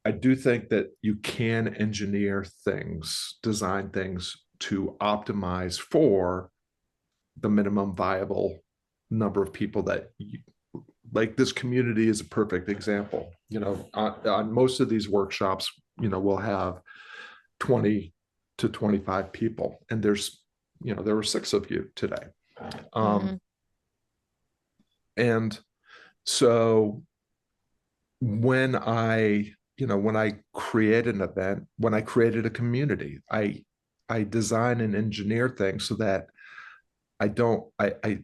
I do think that you can engineer things, design things to optimize for the minimum viable number of people that you, like this community is a perfect example. On most of these workshops, we'll have 20 to 25 people, and there were 6 of you today. Mm-hmm. And so when I create an event, when I created a community, I design and engineer things so that I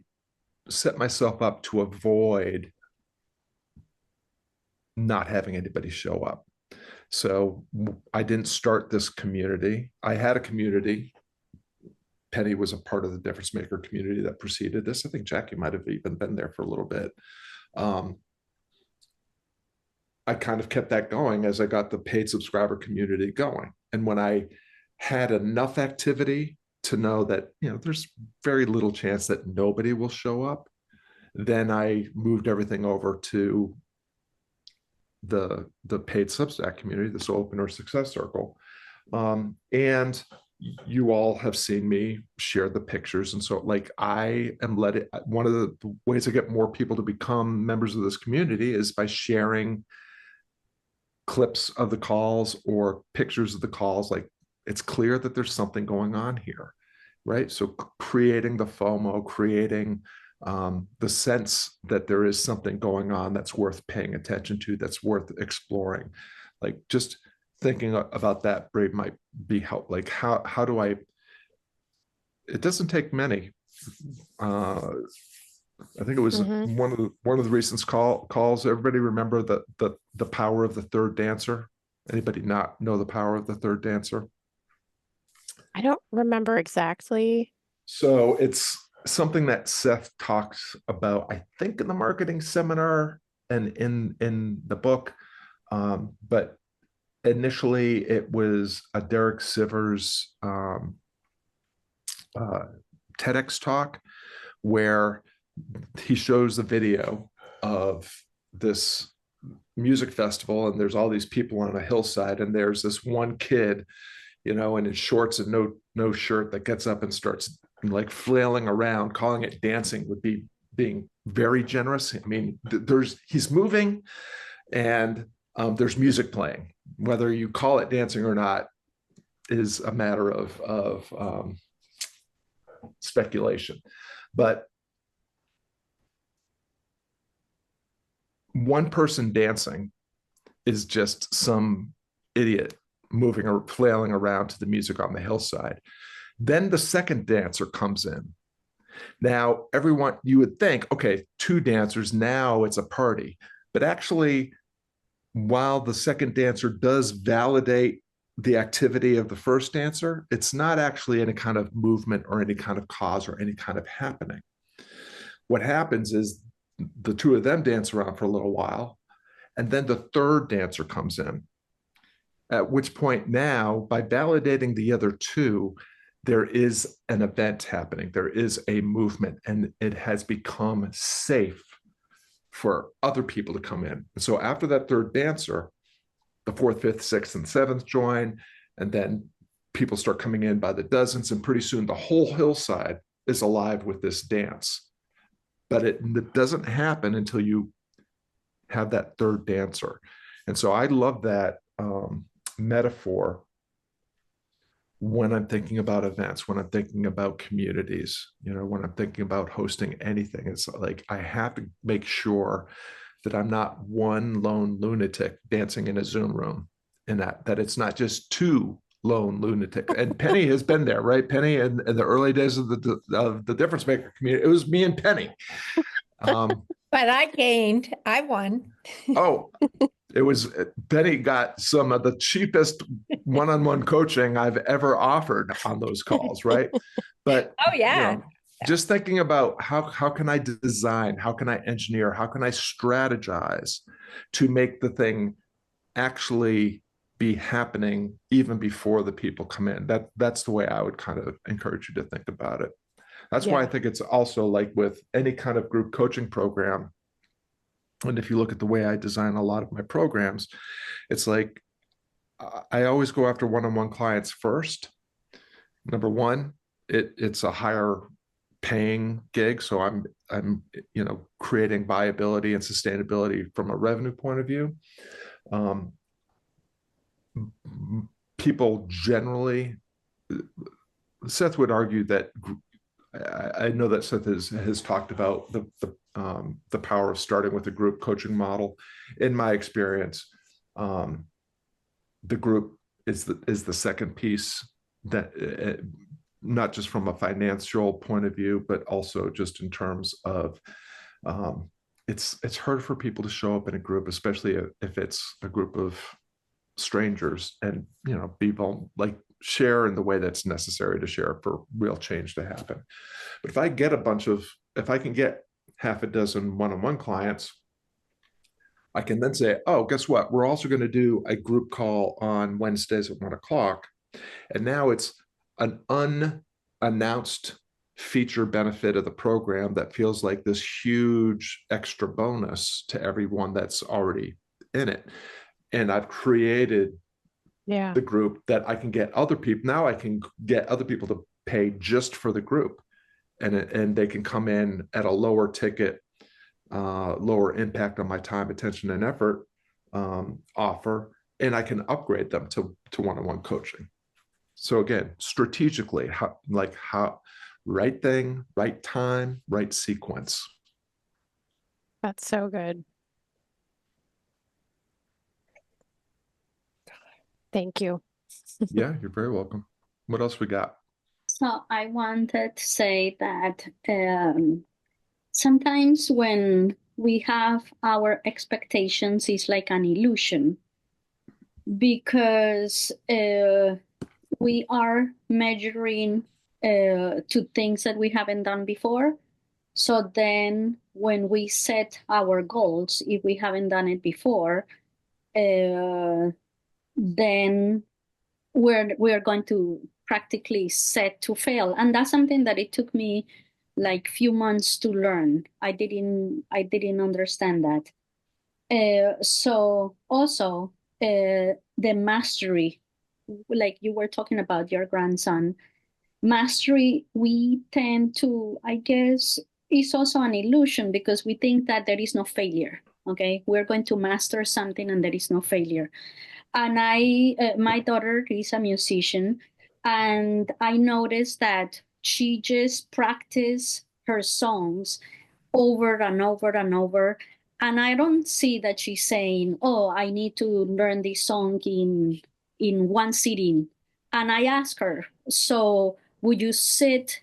set myself up to avoid not having anybody show up. So I didn't start this community. I had a community. Penny was a part of the difference maker community that preceded this. I think Jackie might have even been there for a little bit. I kind of kept that going as I got the paid subscriber community going. And when I had enough activity to know that, there's very little chance that nobody will show up, then I moved everything over to the paid Substack community, the Solopreneur Success Circle. And you all have seen me share the pictures. And so I am one of the ways to get more people to become members of this community is by sharing clips of the calls or pictures of the calls. Like, it's clear that there's something going on here, right? So creating the FOMO, creating the sense that there is something going on that's worth paying attention to, that's worth exploring. Like, just thinking about that, Brave, might be help. Like, how do I? It doesn't take many. I think it was Mm-hmm. one of the recent calls. Everybody remember the power of the third dancer? Anybody not know the power of the third dancer? I don't remember exactly. So it's something that Seth talks about, I think, in the marketing seminar and in the book. But initially, it was a Derek Sivers TEDx talk where he shows a video of this music festival, and there's all these people on a hillside, and there's this one kid, in his shorts and no shirt, that gets up and starts like flailing around. Calling it dancing would be being very generous. I mean, he's moving, and there's music playing. Whether you call it dancing or not is a matter of speculation. But one person dancing is just some idiot moving or flailing around to the music on the hillside. Then the second dancer comes in. Now, everyone, you would think, okay, 2 dancers, now it's a party. But actually, while the second dancer does validate the activity of the first dancer, it's not actually any kind of movement or any kind of cause or any kind of happening. What happens is the 2 of them dance around for a little while, and then the third dancer comes in. At which point, now, by validating the other 2, there is an event happening. There is a movement, and it has become safe for other people to come in. And so after that third dancer, the 4th, 5th, 6th, and 7th join, and then people start coming in by the dozens, and pretty soon the whole hillside is alive with this dance. But it doesn't happen until you have that third dancer. And so I love that metaphor when I'm thinking about events, when I'm thinking about communities, when I'm thinking about hosting anything. It's like I have to make sure that I'm not one lone lunatic dancing in a Zoom room, and that it's not just 2 lone lunatics. And Penny has been there, right? Penny, in the early days of the difference maker community, it was me and Penny. But I won. Oh, it was Penny got some of the cheapest one-on-one coaching I've ever offered on those calls, right? But Oh yeah. Just thinking about how can I design, how can I engineer, how can I strategize to make the thing actually be happening even before the people come in. That's the way I would kind of encourage you to think about it. That's why I think it's also like with any kind of group coaching program. And if you look at the way I design a lot of my programs, it's like I always go after one-on-one clients first. Number one, it's a higher paying gig, so I'm creating viability and sustainability from a revenue point of view. People generally, Seth would argue that I know that Seth has talked about the power of starting with a group coaching model. In my experience, the group is the second piece, that not just from a financial point of view, but also just in terms of it's hard for people to show up in a group, especially if it's a group of strangers, and be like share in the way that's necessary to share for real change to happen. But if I can get half a dozen one-on-one clients, I can then say, oh, guess what? We're also going to do a group call on Wednesdays at 1:00. And now it's an unannounced feature benefit of the program that feels like this huge extra bonus to everyone that's already in it. And I've created the group that I can get other people. Now I can get other people to pay just for the group, and they can come in at a lower ticket, lower impact on my time, attention, and effort offer, and I can upgrade them to one-on-one coaching. So again, strategically, how right thing, right time, right sequence. That's so good. Thank you. Yeah, you're very welcome. What else we got? So I wanted to say that sometimes when we have our expectations, it's like an illusion, because we are measuring to things that we haven't done before. So then when we set our goals, if we haven't done it before, then we're going to practically set to fail. And that's something that it took me like few months to learn. I didn't understand that. So also the mastery, like you were talking about your grandson, mastery, we tend to, I guess, is also an illusion, because we think that there is no failure. Okay, we're going to master something and there is no failure. And my daughter is a musician, and I noticed that she just practiced her songs over and over and over. And I don't see that she's saying, oh, I need to learn this song in one sitting. And I ask her, so would you sit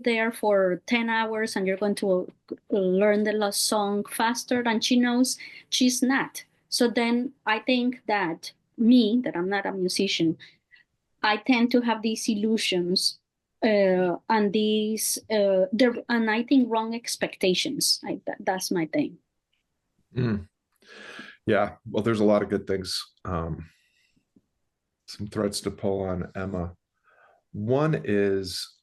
there for 10 hours and you're going to learn the last song faster? And she knows she's not. So then I think that that I'm not a musician, I tend to have these illusions and these and I think wrong expectations. That's my thing. Yeah, well, there's a lot of good things. Some threads to pull on, Emma. One is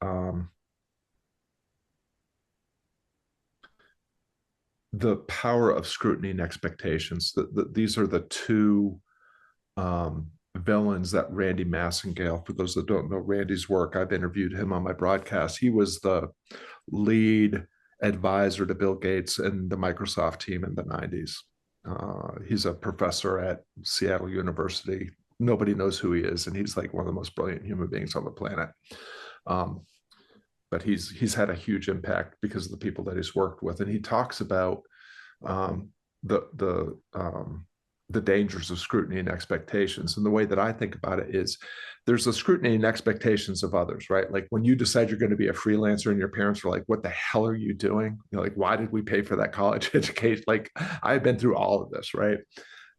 the power of scrutiny and expectations. These are the two villains that Randy Massengale, for those that don't know Randy's work, I've interviewed him on my broadcast. He was the lead advisor to Bill Gates and the Microsoft team in the 90s. He's a professor at Seattle University. Nobody knows who he is, and he's like one of the most brilliant human beings on the planet. But he's had a huge impact because of the people that he's worked with, and he talks about the dangers of scrutiny and expectations. And the way that I think about it is there's the scrutiny and expectations of others, right? Like when you decide you're going to be a freelancer and your parents are like, what the hell are you doing? Like, why did we pay for that college education? Like, I've been through all of this, right?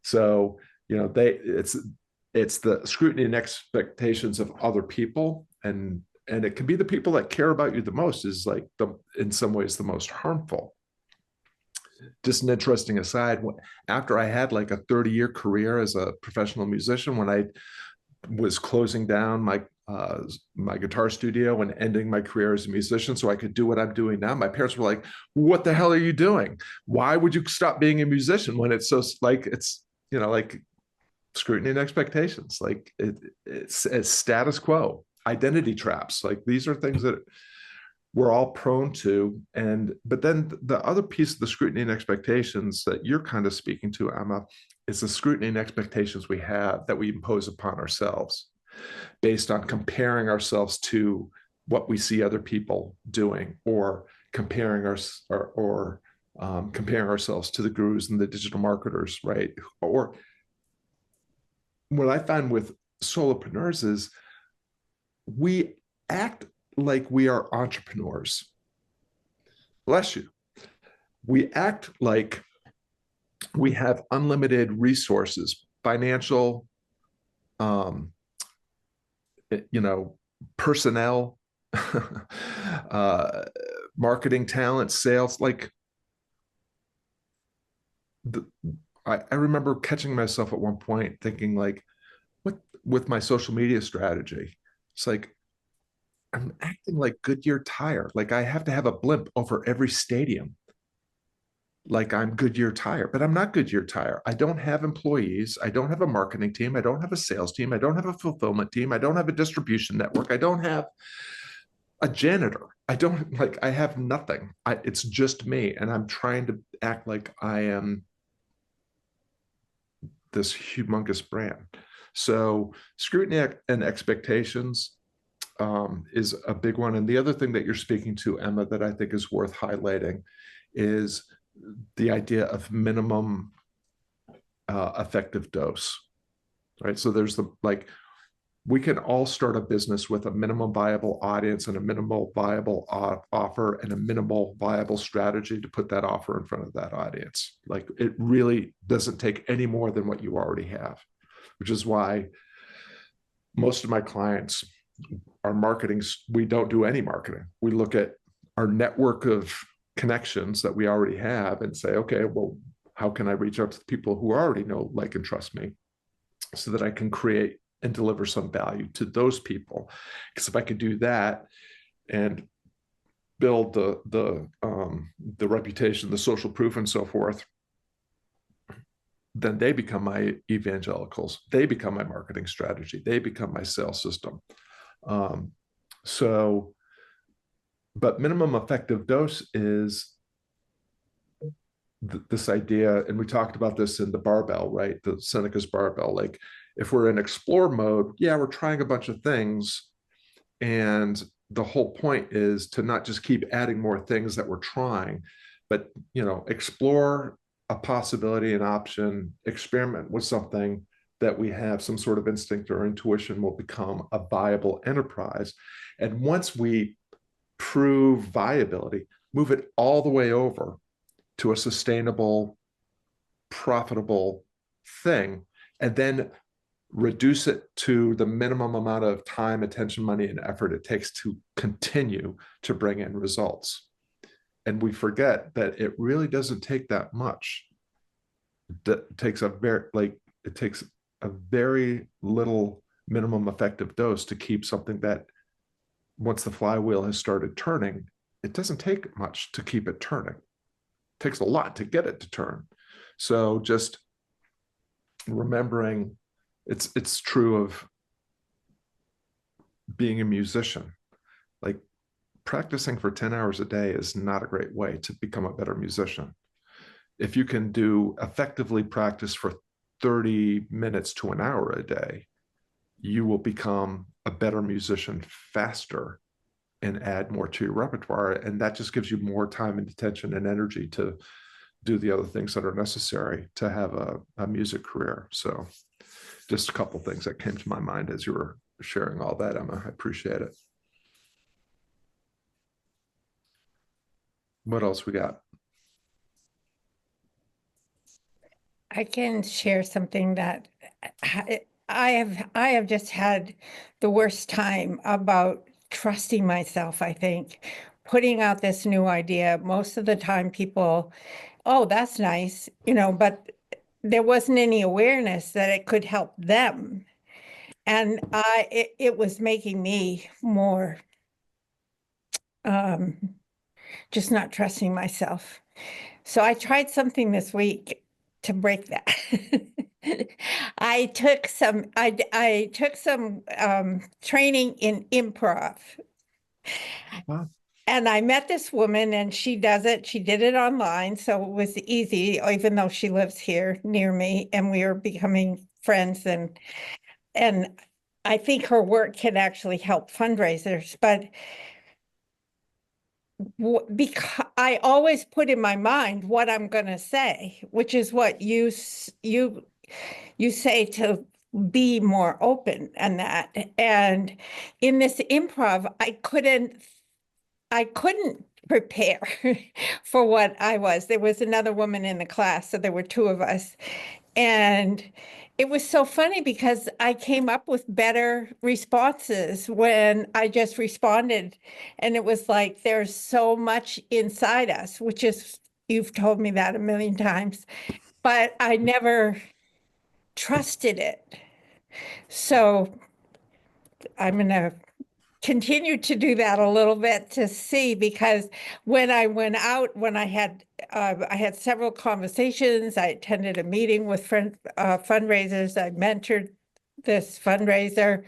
So, it's the scrutiny and expectations of other people. And it can be the people that care about you the most is like in some ways the most harmful. just an interesting aside. After I had like a 30-year career as a professional musician, when I was closing down my guitar studio and ending my career as a musician so I could do what I'm doing now, my parents were like, "What the hell are you doing? Why would you stop being a musician when it's so like it's like scrutiny and expectations, like it's status quo, identity traps, like these are things that we're all prone to." But then the other piece of the scrutiny and expectations that you're kind of speaking to, Emma, is the scrutiny and expectations we have that we impose upon ourselves based on comparing ourselves to what we see other people doing, or comparing comparing ourselves to the gurus and the digital marketers, right? Or what I find with solopreneurs is we act like we are entrepreneurs. Bless you. We act like we have unlimited resources, financial, personnel, marketing talent, sales. Like I remember catching myself at one point thinking like, what with my social media strategy? It's like, I'm acting like Goodyear Tire. Like I have to have a blimp over every stadium. Like I'm Goodyear Tire, but I'm not Goodyear Tire. I don't have employees. I don't have a marketing team. I don't have a sales team. I don't have a fulfillment team. I don't have a distribution network. I don't have a janitor. I have nothing. It's just me. And I'm trying to act like I am this humongous brand. So scrutiny and expectations is a big one. And the other thing that you're speaking to, Emma, that I think is worth highlighting is the idea of minimum effective dose, right? So there's we can all start a business with a minimum viable audience and a minimal viable offer and a minimal viable strategy to put that offer in front of that audience. Like it really doesn't take any more than what you already have, which is why most of my clients are marketing. We don't do any marketing. We look at our network of connections that we already have and say, okay, well, how can I reach out to the people who already know, like, and trust me so that I can create and deliver some value to those people? Because if I could do that and build the reputation, the social proof and so forth, then they become my evangelicals. They become my marketing strategy. They become my sales system. But minimum effective dose is this idea, and we talked about this in the barbell, right? The Seneca's barbell. Like if we're in explore mode, yeah, we're trying a bunch of things. And the whole point is to not just keep adding more things that we're trying, but, explore a possibility, an option, experiment with something that we have some sort of instinct or intuition will become a viable enterprise. And once we prove viability, move it all the way over to a sustainable, profitable thing, and then reduce it to the minimum amount of time, attention, money, and effort it takes to continue to bring in results. And we forget that it really doesn't take that much. It takes a very little minimum effective dose to keep something that, once the flywheel has started turning, it doesn't take much to keep it turning. It takes a lot to get it to turn. So just remembering, it's true of being a musician. Like practicing for 10 hours a day is not a great way to become a better musician. If you can effectively practice for 30 minutes to an hour a day, you will become a better musician faster and add more to your repertoire. And that just gives you more time and attention and energy to do the other things that are necessary to have a music career. So just a couple of things that came to my mind as you were sharing all that, Emma. I appreciate it. What else we got? I can share something that I have just had the worst time about trusting myself, I think. Putting out this new idea, most of the time people oh, that's nice, but there wasn't any awareness that it could help them. And it was making me more just not trusting myself. So I tried something this week to break that. I took some training in improv. Wow. And I met this woman and she did it online. So it was easy, even though she lives here near me and we are becoming friends. And I think her work can actually help fundraisers, but because I always put in my mind what I'm going to say, which is what you say to be more open and that. And in this improv, I couldn't prepare for what I was. There was another woman in the class, so there were two of us. And it was so funny because I came up with better responses when I just responded. And it was like, there's so much inside us, which is, you've told me that a million times, but I never trusted it. So I'm going to continue to do that a little bit to see, because when I went out, when I had several conversations, I attended a meeting with fundraisers, I mentored this fundraiser.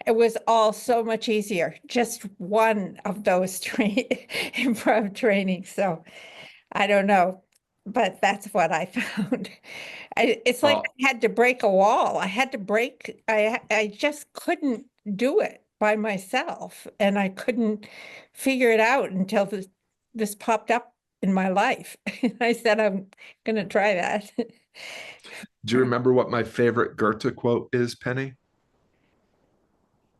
It was all so much easier. Just one of those improv trainings. So I don't know, but that's what I found. It's like Well, I had to break a wall. I just couldn't do it by myself. And I couldn't figure it out until this popped up in my life. I said, I'm going to try that. do you remember what my favorite Goethe quote is, Penny?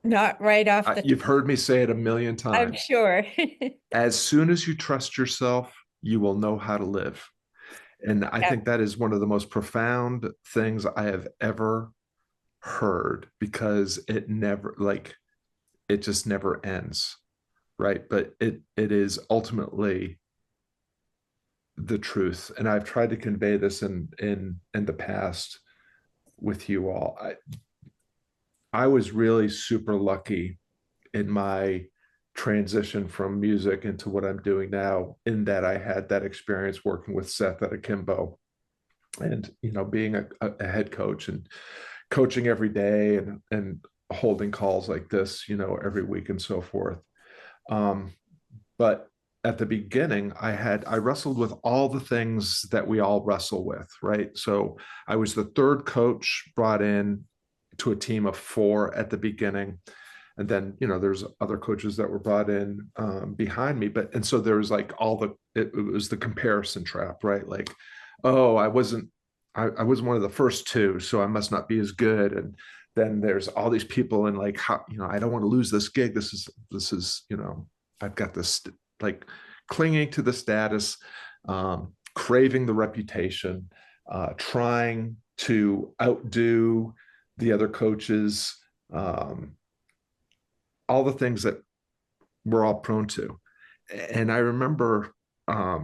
Not right off the You've heard me say it a million I'm times. sure. As soon as you trust yourself, you will know how to live. And I Yeah. think that is one of the most profound things I have ever heard, because it just never ends, right? But it is ultimately the truth. And I've tried to convey this in the past with you all. I was really super lucky in my transition from music into what I'm doing now, in that I had that experience working with Seth at Akimbo, and being a head coach and coaching every day, and holding calls like this every week and so forth. But at the beginning, I wrestled with all the things that we all wrestle with, right? So I was the third coach brought in to a team of 4 at the beginning, and then there's other coaches that were brought in behind me, and so there was like it was the comparison trap, right? Like, oh, I wasn't one of the first 2, so I must not be as good. And then there's all these people, and like, how I don't want to lose this gig. This is I've got this, like, clinging to the status, craving the reputation, trying to outdo the other coaches, all the things that we're all prone to. And I remember, I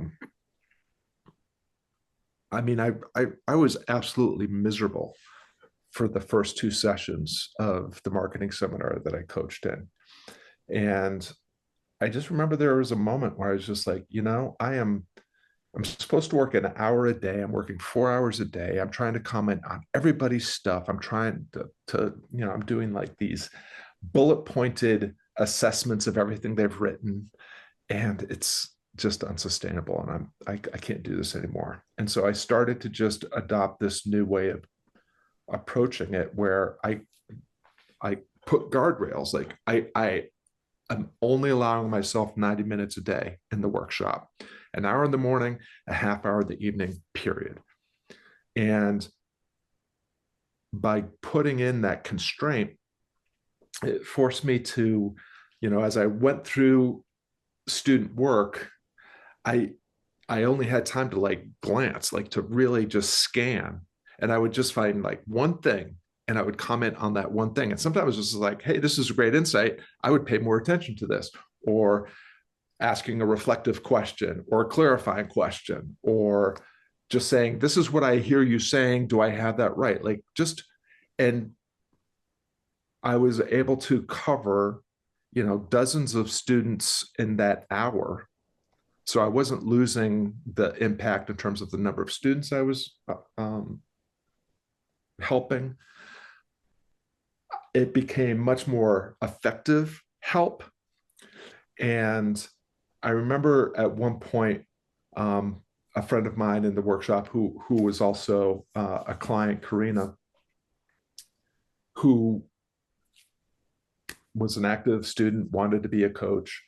was absolutely miserable for the first 2 sessions of the marketing seminar that I coached in. And I just remember there was a moment where I was just like, I'm supposed to work an hour a day. I'm working 4 hours a day. I'm trying to comment on everybody's stuff. I'm trying to I'm doing like these bullet pointed assessments of everything they've written. And it's just unsustainable. And I can't do this anymore. And so I started to just adopt this new way of approaching it, where I put guardrails. Like, I'm only allowing myself 90 minutes a day in the workshop, an hour in the morning, a half hour in the evening, period. And by putting in that constraint, it forced me to, as I went through student work, I only had time to like glance, like to really just scan. And I would just find like one thing, and I would comment on that one thing. And sometimes it was like, hey, this is a great insight. I would pay more attention to this, or asking a reflective question or a clarifying question, or just saying, this is what I hear you saying. Do I have that right? Like just, and I was able to cover, dozens of students in that hour. So I wasn't losing the impact in terms of the number of students I was helping. It became much more effective help. And I remember at one point, a friend of mine in the workshop who was also a client, Karina, who was an active student, wanted to be a coach,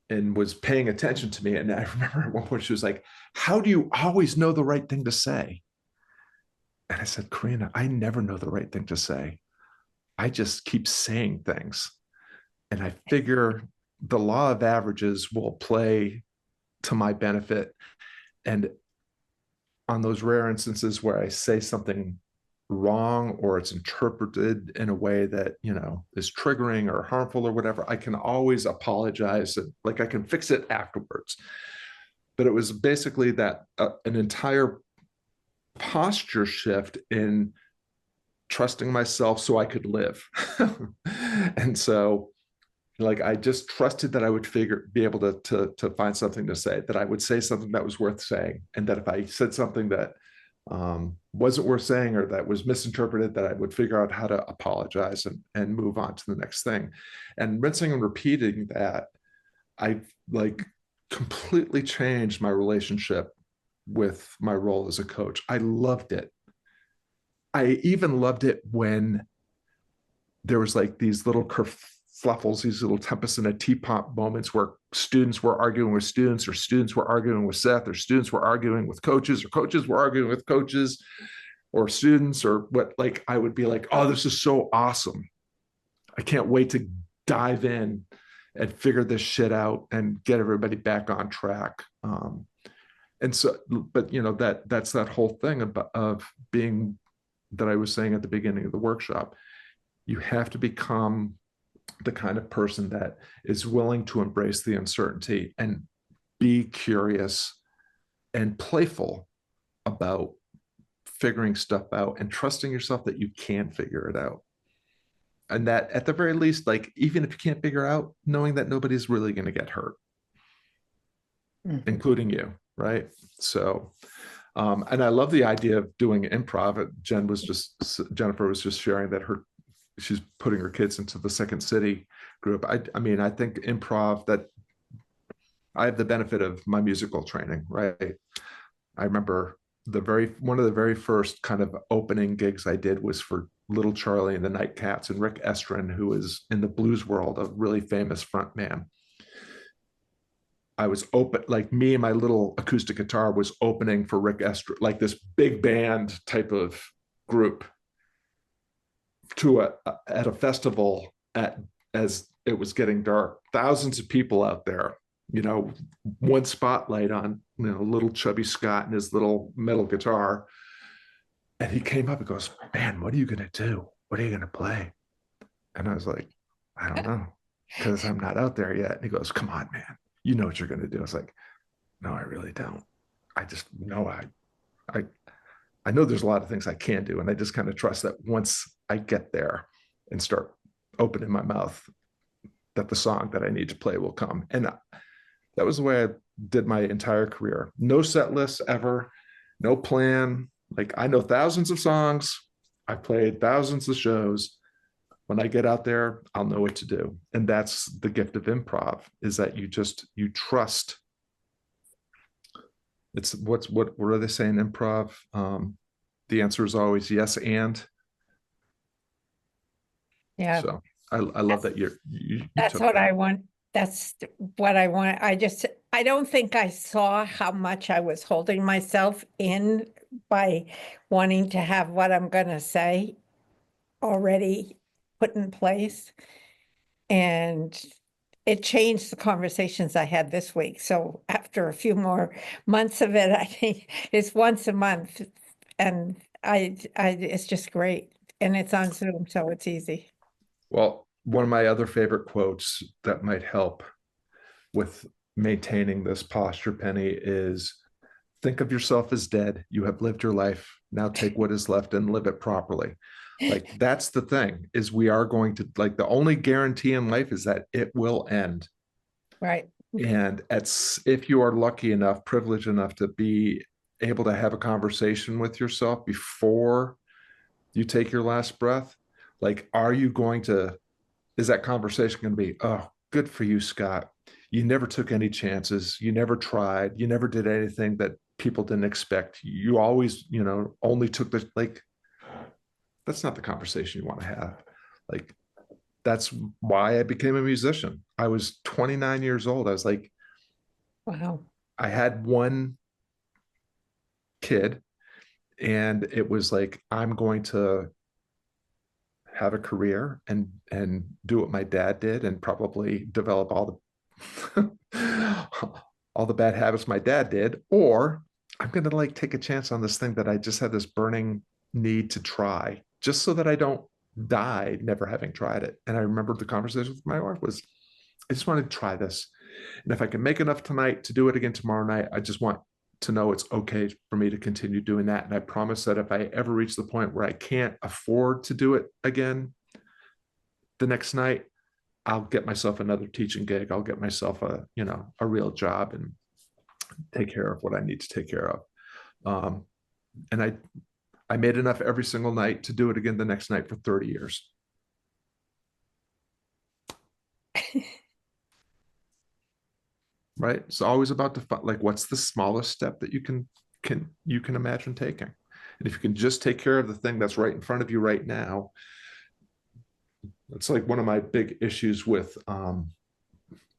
and was paying attention to me. And I remember at one point she was like, "How do you always know the right thing to say?" And I said, "Karina, I never know the right thing to say. I just keep saying things. And I figure the law of averages will play to my benefit. And on those rare instances where I say something wrong or it's interpreted in a way that, is triggering or harmful or whatever, I can always apologize. And like I can fix it afterwards." But it was basically that an entire posture shift in trusting myself so I could live. And so like I just trusted that I would be able to find something to say, that I would say something that was worth saying, and that if I said something that wasn't worth saying or that was misinterpreted, that I would figure out how to apologize and move on to the next thing. And rinsing and repeating that, I like completely changed my relationship with my role as a coach. I loved it. I even loved it when there was like these little kerfluffles, these little tempest in a teapot moments where students were arguing with students, or students were arguing with Seth, or students were arguing with coaches, or coaches were arguing with coaches, or students, or what. Like I would be like, "Oh, this is so awesome. I can't wait to dive in and figure this shit out and get everybody back on track." And so, but that's that whole thing of being, that I was saying at the beginning of the workshop. You have to become the kind of person that is willing to embrace the uncertainty and be curious and playful about figuring stuff out and trusting yourself that you can figure it out. And that at the very least, like, even if you can't figure out, knowing that nobody's really going to get hurt, including you, right? So, and I love the idea of doing improv. Jennifer was just sharing that she's putting her kids into the Second City group. I mean, I think improv, that I have the benefit of my musical training, right? I remember one of the very first kind of opening gigs I did was for Little Charlie and the Nightcats, and Rick Estrin, who is in the blues world, a really famous front man. I was like me and my little acoustic guitar was opening for Rick Estrin, like this big band type of group, at a festival as it was getting dark. Thousands of people out there, one spotlight on little chubby Scott and his little metal guitar. And he came up and goes, "Man, what are you gonna do? What are you gonna play?" And I was like, "I don't know, because I'm not out there yet." And he goes, "Come on, man, you know what you're gonna do." I was like, "No, I really don't. I just know I know there's a lot of things I can do, and I just kind of trust that once I get there and start opening my mouth, that the song that I need to play will come." And that was the way I did my entire career. No set list ever, no plan. Like, I know thousands of songs. I played thousands of shows. When I get out there, I'll know what to do. And that's the gift of improv, is that you trust. It's what are they saying in improv? The answer is always yes and. Yeah. So I love that you That's what I want. That's what I want. I don't think I saw how much I was holding myself in by wanting to have what I'm going to say already put in place. And it changed the conversations I had this week. So after a few more months of it, I think it's once a month, and it's just great. And it's on Zoom, so it's easy. Well, one of my other favorite quotes that might help with maintaining this posture, Penny, is think of yourself as dead. You have lived your life. Now take what is left and live it properly. Like, that's the thing, is we are going to, like, the only guarantee in life is that it will end. Right. And if you are lucky enough, privileged enough to be able to have a conversation with yourself before you take your last breath, like, is that conversation going to be, oh, good for you, Scott. You never took any chances. You never tried. You never did anything that people didn't expect. You always, only took like, that's not the conversation you want to have. Like, that's why I became a musician. I was 29 years old. I was like, Wow. I had one kid, and it was like, I'm going to have a career and do what my dad did, and probably develop all the all the bad habits my dad did, or I'm going to like take a chance on this thing that I just had this burning need to try, just so that I don't die never having tried it. And I remember the conversation with my wife was, I just want to try this. And if I can make enough tonight to do it again tomorrow night, I just want to know it's okay for me to continue doing that. And I promise that if I ever reach the point where I can't afford to do it again the next night, I'll get myself another teaching gig. I'll get myself a real job and take care of what I need to take care of. And I made enough every single night to do it again the next night for 30 years. Right? It's always about like, what's the smallest step that you can imagine taking. And if you can just take care of the thing that's right in front of you right now, it's like one of my big issues with,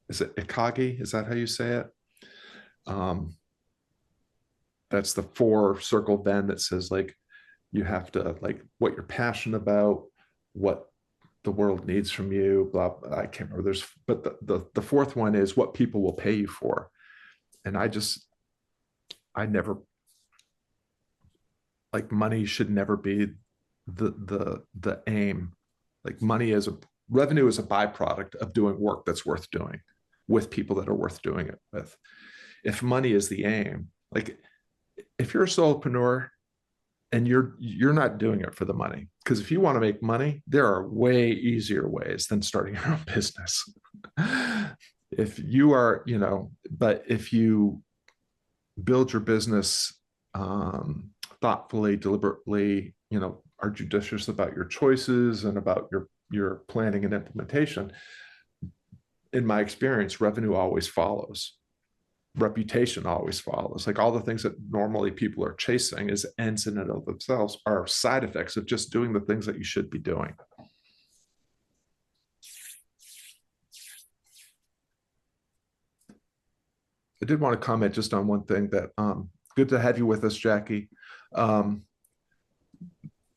is it Ikagi? Is that how you say it? That's the 4-circle Venn that says, like, you have to, like, what you're passionate about, what the world needs from you, blah, blah. I can't remember. But the fourth one is what people will pay you for. And I never, like, money should never be the aim. Like, revenue is a byproduct of doing work that's worth doing with people that are worth doing it with. If money is the aim, like, if you're a solopreneur and you're not doing it for the money, because if you want to make money, there are way easier ways than starting your own business. If you are, but if you build your business thoughtfully, deliberately, are judicious about your choices and about your planning and implementation, in my experience, revenue always follows. Reputation always follows. Like, all the things that normally people are chasing as ends in and of themselves are side effects of just doing the things that you should be doing. I did want to comment just on one thing that, good to have you with us, Jackie.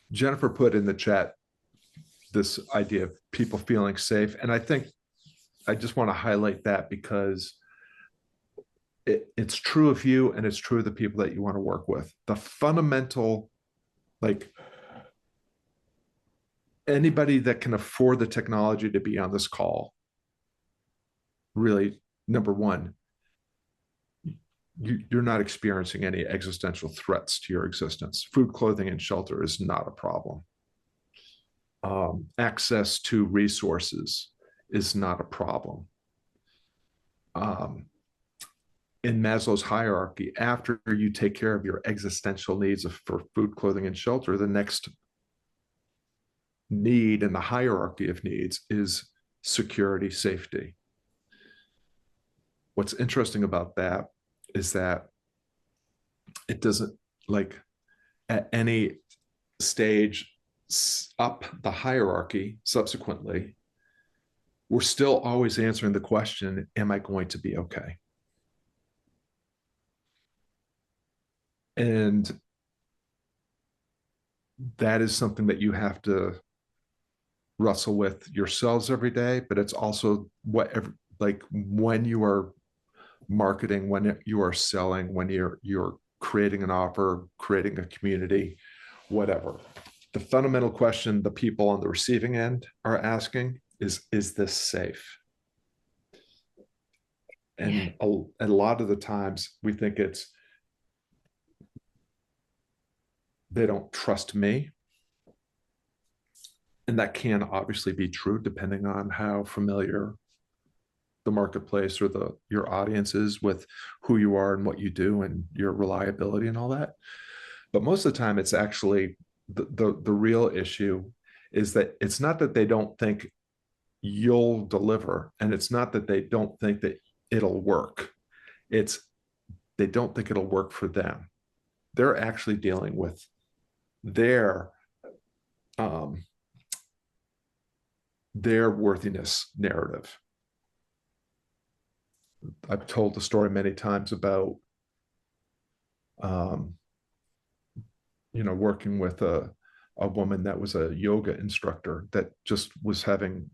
Jennifer put in the chat this idea of people feeling safe. And I think I just want to highlight that, because it's true of you, and it's true of the people that you want to work with. The fundamental, like, anybody that can afford the technology to be on this call, really, number one, you're not experiencing any existential threats to your existence. Food, clothing, and shelter is not a problem. Access to resources is not a problem. In Maslow's hierarchy, after you take care of your existential needs for food, clothing, and shelter, the next need in the hierarchy of needs is security, safety. What's interesting about that is that it doesn't, like, at any stage up the hierarchy subsequently, we're still always answering the question, am I going to be okay? And that is something that you have to wrestle with yourselves every day, but it's also like, when you are marketing, when you are selling, when you're creating an offer, creating a community, whatever. The fundamental question the people on the receiving end are asking is this safe? And a lot of the times we think it's, they don't trust me. And that can obviously be true depending on how familiar the marketplace or your audience is with who you are and what you do and your reliability and all that. But most of the time, it's actually the real issue is that it's not that they don't think you'll deliver, and it's not that they don't think that it'll work. It's they don't think it'll work for them. They're actually dealing with their worthiness narrative. I've told the story many times about working with a woman that was a yoga instructor that just was having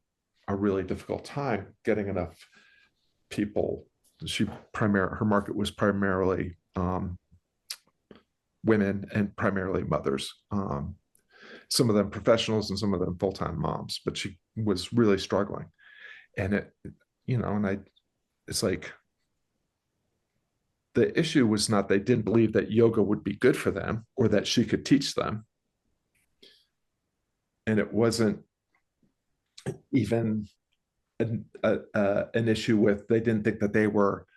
a really difficult time getting enough people. Her market was primarily women and primarily mothers. Some of them professionals and some of them full-time moms, but she was really struggling. And it's like, the issue was not they didn't believe that yoga would be good for them or that she could teach them. And it wasn't even an issue with they didn't think that they were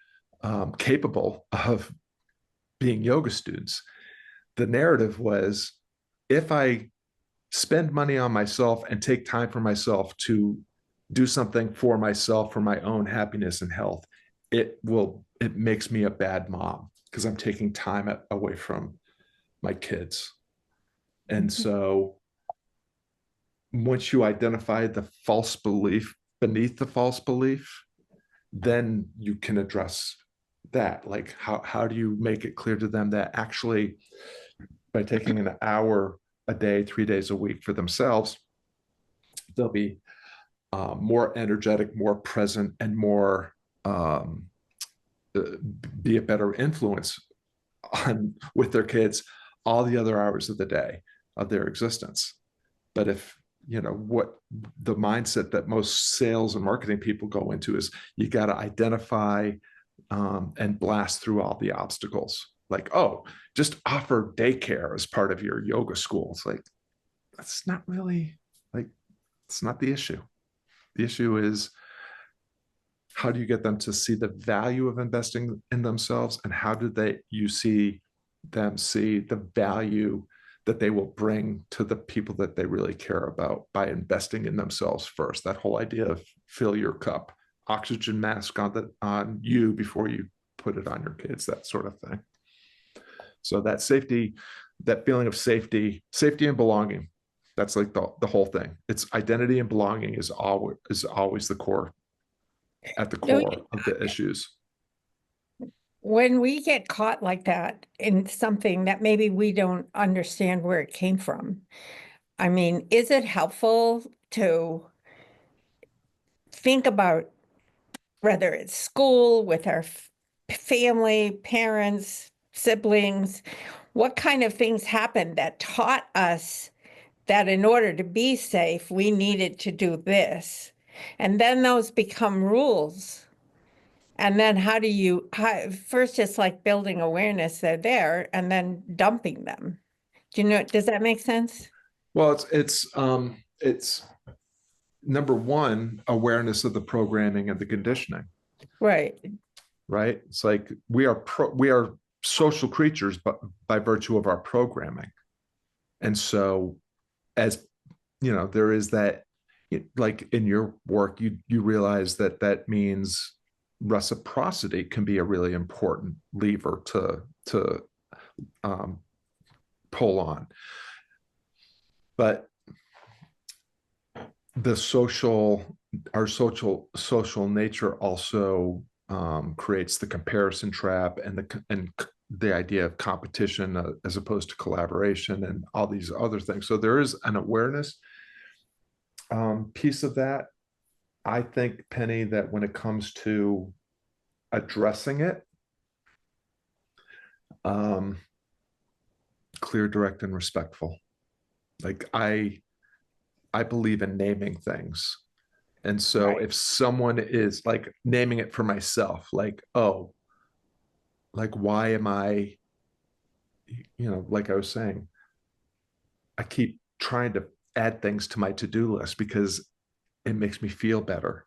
capable of being yoga students. The narrative was, if I spend money on myself and take time for myself to do something for myself, for my own happiness and health, it makes me a bad mom because I'm taking time away from my kids. And so once you identify the false belief beneath the false belief, then you can address that. Like, how do you make it clear to them that actually by taking an hour a day, 3 days a week for themselves, they'll be more energetic, more present, and more be a better influence with their kids all the other hours of the day of their existence. But if what the mindset that most sales and marketing people go into is, you got to identify and blast through all the obstacles. Like, oh, just offer daycare as part of your yoga school. It's like, that's not really, like, it's not the issue. The issue is, how do you get them to see the value of investing in themselves, and how do you see them see the value that they will bring to the people that they really care about by investing in themselves first? That whole idea of fill your cup, oxygen mask on you before you put it on your kids, that sort of thing. So that safety, that feeling of safety and belonging, that's like the whole thing. It's identity and belonging is always the core, at the core of the issues. When we get caught like that in something that maybe we don't understand where it came from, I mean, is it helpful to think about whether it's school, with our family, parents, siblings, what kind of things happened that taught us that in order to be safe, we needed to do this? And then those become rules. And then first it's like building awareness they're there and then dumping them. Does that make sense? Well, it's number one, awareness of the programming and the conditioning. Right. Right. It's like we are social creatures, but by virtue of our programming. And so, as there is that, like in your work, you realize that means reciprocity can be a really important lever to pull on. But our social nature also creates the comparison trap and the idea of competition as opposed to collaboration and all these other things. So there is an awareness piece of that. I think, Penny, that when it comes to addressing it, clear, direct, and respectful. Like, I believe in naming things. And so Right. if someone is like naming it for myself, like, oh, like, why am I, like I was saying, I keep trying to add things to my to-do list because it makes me feel better.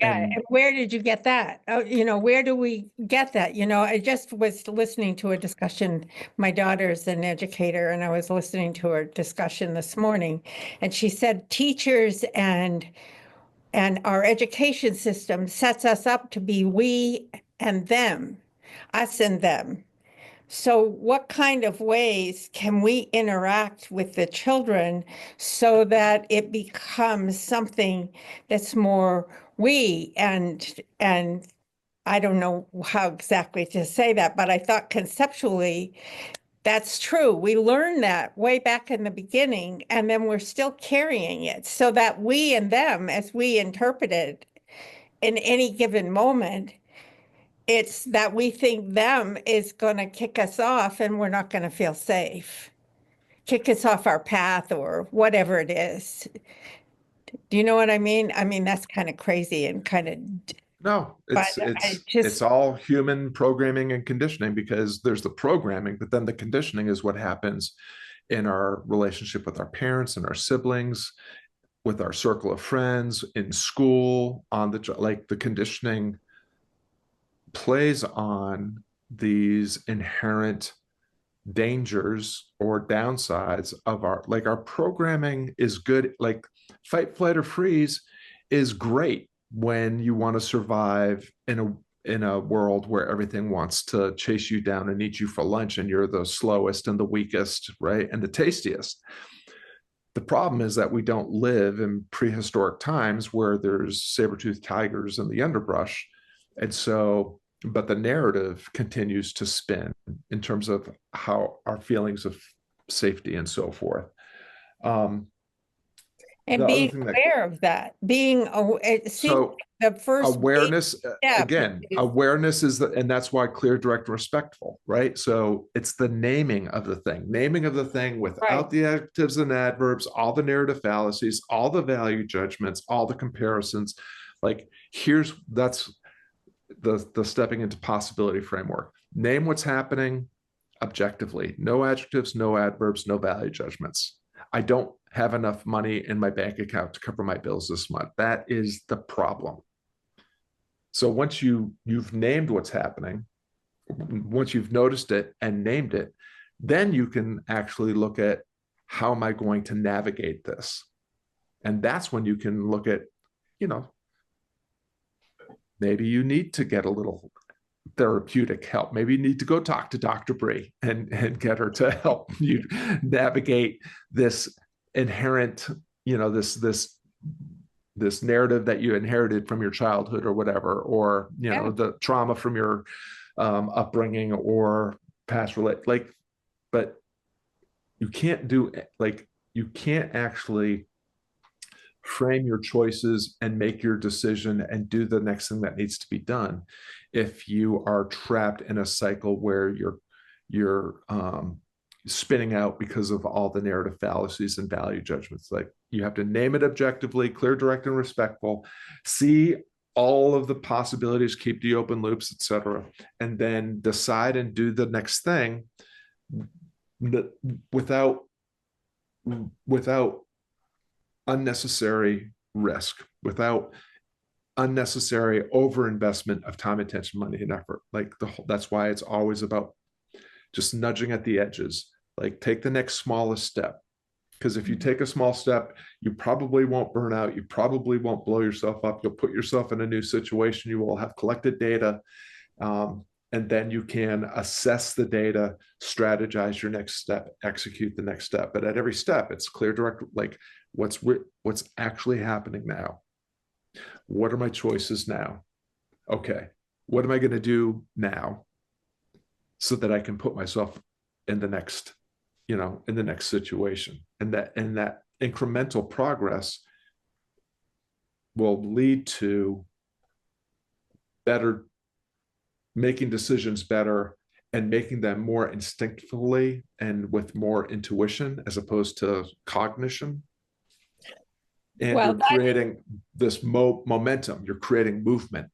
Yeah, and where did you get that? Oh, where do we get that? I just was listening to a discussion. My daughter's an educator, and I was listening to her discussion this morning, and she said teachers and our education system sets us up to be we and them, us and them. So what kind of ways can we interact with the children so that it becomes something that's more we and I don't know how exactly to say that, but I thought conceptually that's true. We learned that way back in the beginning, and then we're still carrying it so that we and them, as we interpret it in any given moment, it's that we think them is going to kick us off and we're not going to feel safe, kick us off our path or whatever it is. Do you know what I mean? I mean, that's kind of crazy and kind of, No, but it's all human programming and conditioning, because there's the programming, but then the conditioning is what happens in our relationship with our parents and our siblings, with our circle of friends, in school, on the like the conditioning plays on these inherent dangers or downsides of our programming is good. Like fight, flight, or freeze is great when you want to survive in a world where everything wants to chase you down and eat you for lunch, and you're the slowest and the weakest, right, and the tastiest. The problem is that we don't live in prehistoric times where there's saber-toothed tigers in the underbrush. And so, but the narrative continues to spin in terms of how our feelings of safety and so forth. and The other being thing that, aware of that, it seems so the first awareness, step again, is, awareness is and that's why clear, direct, respectful, right? So it's the naming of the thing without right. the adjectives and adverbs, all the narrative fallacies, all the value judgments, all the comparisons. Like that's the stepping into possibility framework. Name what's happening objectively. No adjectives, no adverbs, no value judgments. I don't have enough money in my bank account to cover my bills this month. That is the problem. So once you've named what's happening, once you've noticed it and named it, then you can actually look at, how am I going to navigate this? And that's when you can look at, maybe you need to get a little therapeutic help. Maybe you need to go talk to Dr. Bree and get her to help you navigate this inherent, this narrative that you inherited from your childhood or whatever, or the trauma from your upbringing or past but you can't actually frame your choices and make your decision and do the next thing that needs to be done if you are trapped in a cycle where you're spinning out because of all the narrative fallacies and value judgments. Like, you have to name it objectively, clear, direct, and respectful, see all of the possibilities, keep the open loops, etc., and then decide and do the next thing without unnecessary risk, without unnecessary overinvestment of time, attention, money, and effort. That's why it's always about just nudging at the edges. Like, take the next smallest step. Because if you take a small step, you probably won't burn out. You probably won't blow yourself up. You'll put yourself in a new situation. You will have collected data. And then you can assess the data, strategize your next step, execute the next step. But at every step, it's clear, direct, like what's actually happening now. What are my choices now? Okay, what am I going to do now so that I can put myself in the next, in the next situation? And that incremental progress will lead to making decisions better and making them more instinctively and with more intuition as opposed to cognition. And you're creating this momentum, you're creating movement.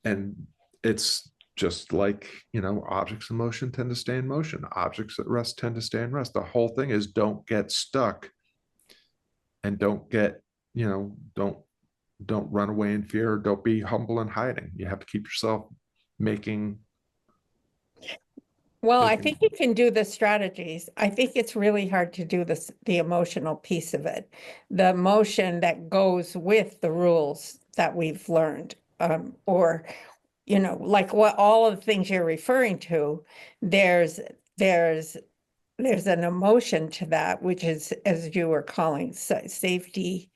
And it's just like, objects in motion tend to stay in motion. Objects at rest tend to stay in rest. The whole thing is don't get stuck and don't get, don't run away in fear. Don't be humble and hiding. You have to keep yourself making. Well, I think you can do the strategies. I think it's really hard to do this, the emotional piece of it, the emotion that goes with the rules that we've learned, or, like what all of the things you're referring to, there's an emotion to that, which is, as you were calling, safety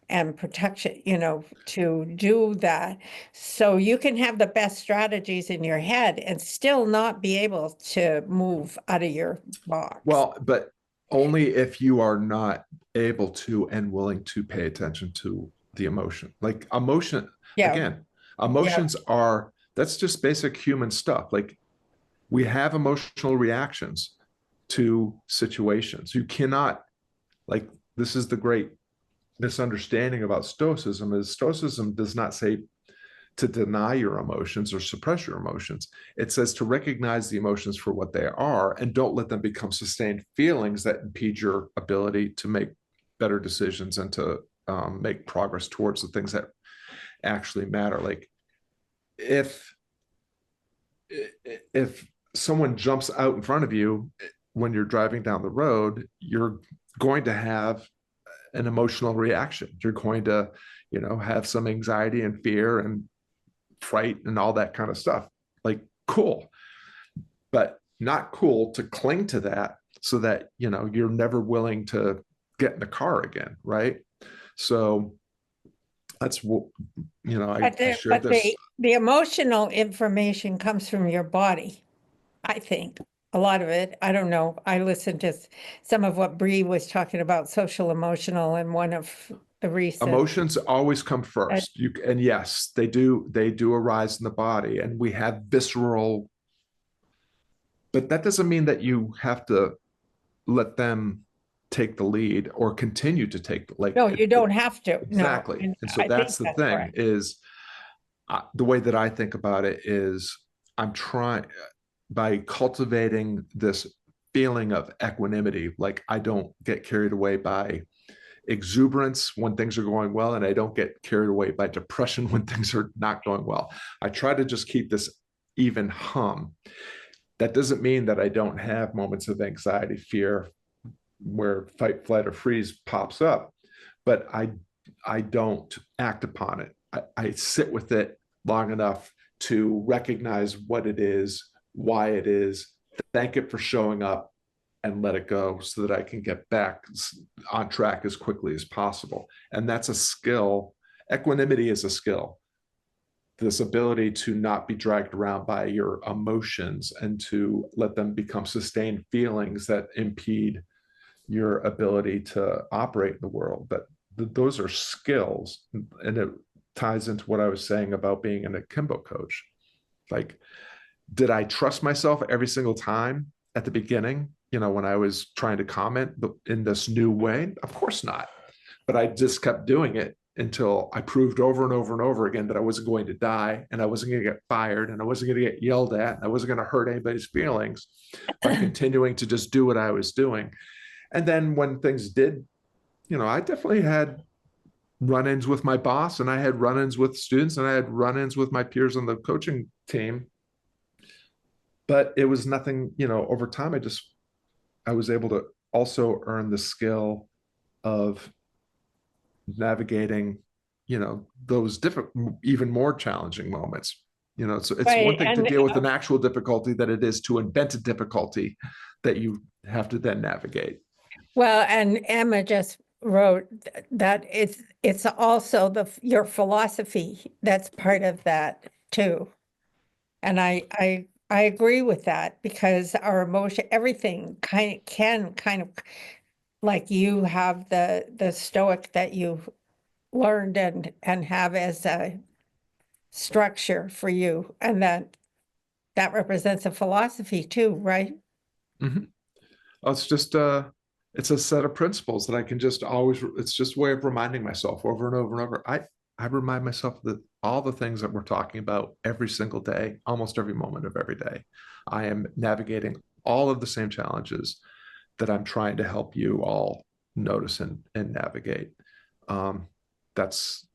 and protection, to do that. So you can have the best strategies in your head and still not be able to move out of your box. Well, but only if you are not able to and willing to pay attention to the emotion. Like emotion, again, emotions are, that's just basic human stuff. Like we have emotional reactions to situations. You cannot, like, this is the great misunderstanding about Stoicism, is Stoicism does not say to deny your emotions or suppress your emotions. It says to recognize the emotions for what they are and don't let them become sustained feelings that impede your ability to make better decisions and to make progress towards the things that actually matter. Like if someone jumps out in front of you when you're driving down the road, you're going to have an emotional reaction. You're going to, have some anxiety and fear and fright and all that kind of stuff. Like, cool, but not cool to cling to that so that, you're never willing to get in the car again. Right. So that's what, I shared this. The emotional information comes from your body, I think. A lot of it, I don't know. I listened to some of what Bree was talking about, social emotional, and one of the recent emotions always come first. And yes, they do arise in the body, and we have visceral, but that doesn't mean that you have to let them take the lead or continue to take, like, no, you don't have to. Exactly. No. And so that's the thing correct. Is the way that I think about it is I'm trying, by cultivating this feeling of equanimity, like I don't get carried away by exuberance when things are going well, and I don't get carried away by depression when things are not going well. I try to just keep this even hum. That doesn't mean that I don't have moments of anxiety, fear, where fight, flight, or freeze pops up, but I don't act upon it. I sit with it long enough to recognize what it is, why it is, thank it for showing up, and let it go so that I can get back on track as quickly as possible. And that's a skill. Equanimity is a skill. This ability to not be dragged around by your emotions and to let them become sustained feelings that impede your ability to operate in the world. But those are skills. And it ties into what I was saying about being an akimbo coach. Like, did I trust myself every single time at the beginning, when I was trying to comment in this new way? Of course not. But I just kept doing it until I proved over and over and over again that I wasn't going to die, and I wasn't going to get fired, and I wasn't going to get yelled at, and I wasn't going to hurt anybody's feelings by continuing to just do what I was doing. And then when things did, I definitely had run-ins with my boss, and I had run-ins with students, and I had run-ins with my peers on the coaching team. But it was nothing, over time, I was able to also earn the skill of navigating, those different, even more challenging moments. So it's right. One thing to deal with an actual difficulty that it is to invent a difficulty that you have to then navigate. Well, and Emma just wrote that it's also your philosophy that's part of that too. And I agree with that, because our emotion, everything can kind of, like, you have the Stoic that you've learned and have as a structure for you, and that represents a philosophy too, right? Mm-hmm. Oh, it's just it's a set of principles that I can just always, it's just a way of reminding myself over and over and over. I remind myself that all the things that we're talking about every single day, almost every moment of every day. I am navigating all of the same challenges that I'm trying to help you all notice and navigate. That's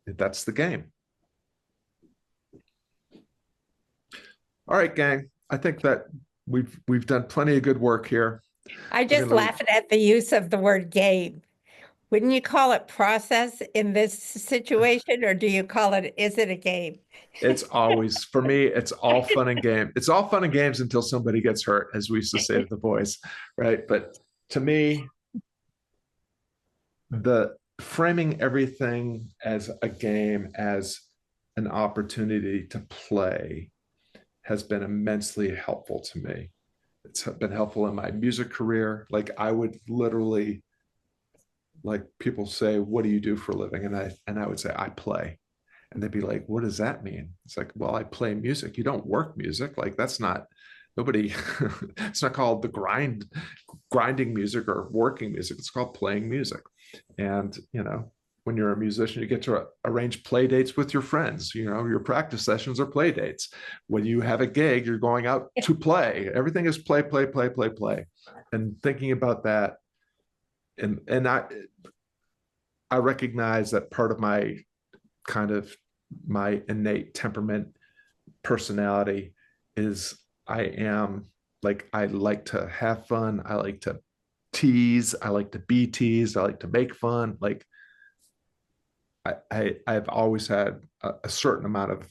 the game. All right, gang. I think that we've done plenty of good work here. I just laughed at the use of the word game. Wouldn't you call it process in this situation, or do you call it, is it a game? It's always, for me, it's all fun and game. It's all fun and games until somebody gets hurt, as we used to say to the boys, right? But to me, the framing everything as a game, as an opportunity to play, has been immensely helpful to me. It's been helpful in my music career. Like, I would literally, like, people say, what do you do for a living? And I would say, I play. And they'd be like, what does that mean? It's like, well, I play music. You don't work music. Like, that's not, nobody, it's not called grinding music or working music. It's called playing music. And, you know, when you're a musician, you get to arrange play dates with your friends. You know, your practice sessions are play dates. When you have a gig, you're going out to play. Everything is play, play, play, play, play. And thinking about that, and I recognize that part of my kind of my innate temperament, personality, is I am like, I like to have fun. I like to tease. I like to be teased. I like to make fun. Like, I've always had a certain amount of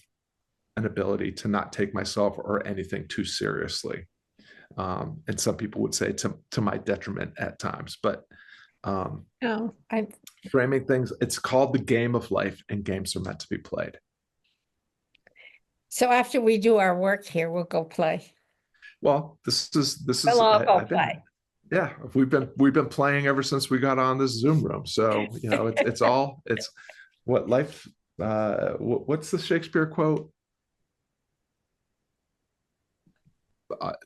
an ability to not take myself or anything too seriously. And some people would say to my detriment at times, but framing things, it's called the game of life, and games are meant to be played. So after we do our work here, we'll go play. Well, this is We'll all go play. Yeah, we've been playing ever since we got on this Zoom room. So, you know, it's what life, what's the Shakespeare quote?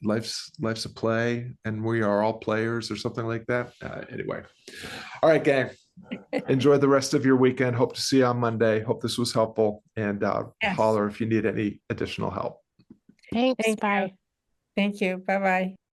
Life's a play and we are all players, or something like that. Anyway. All right, gang. Enjoy the rest of your weekend. Hope to see you on Monday. Hope this was helpful, and Yes. holler if you need any additional help. Thanks. Thank Bye. you. Thank you. Bye-bye.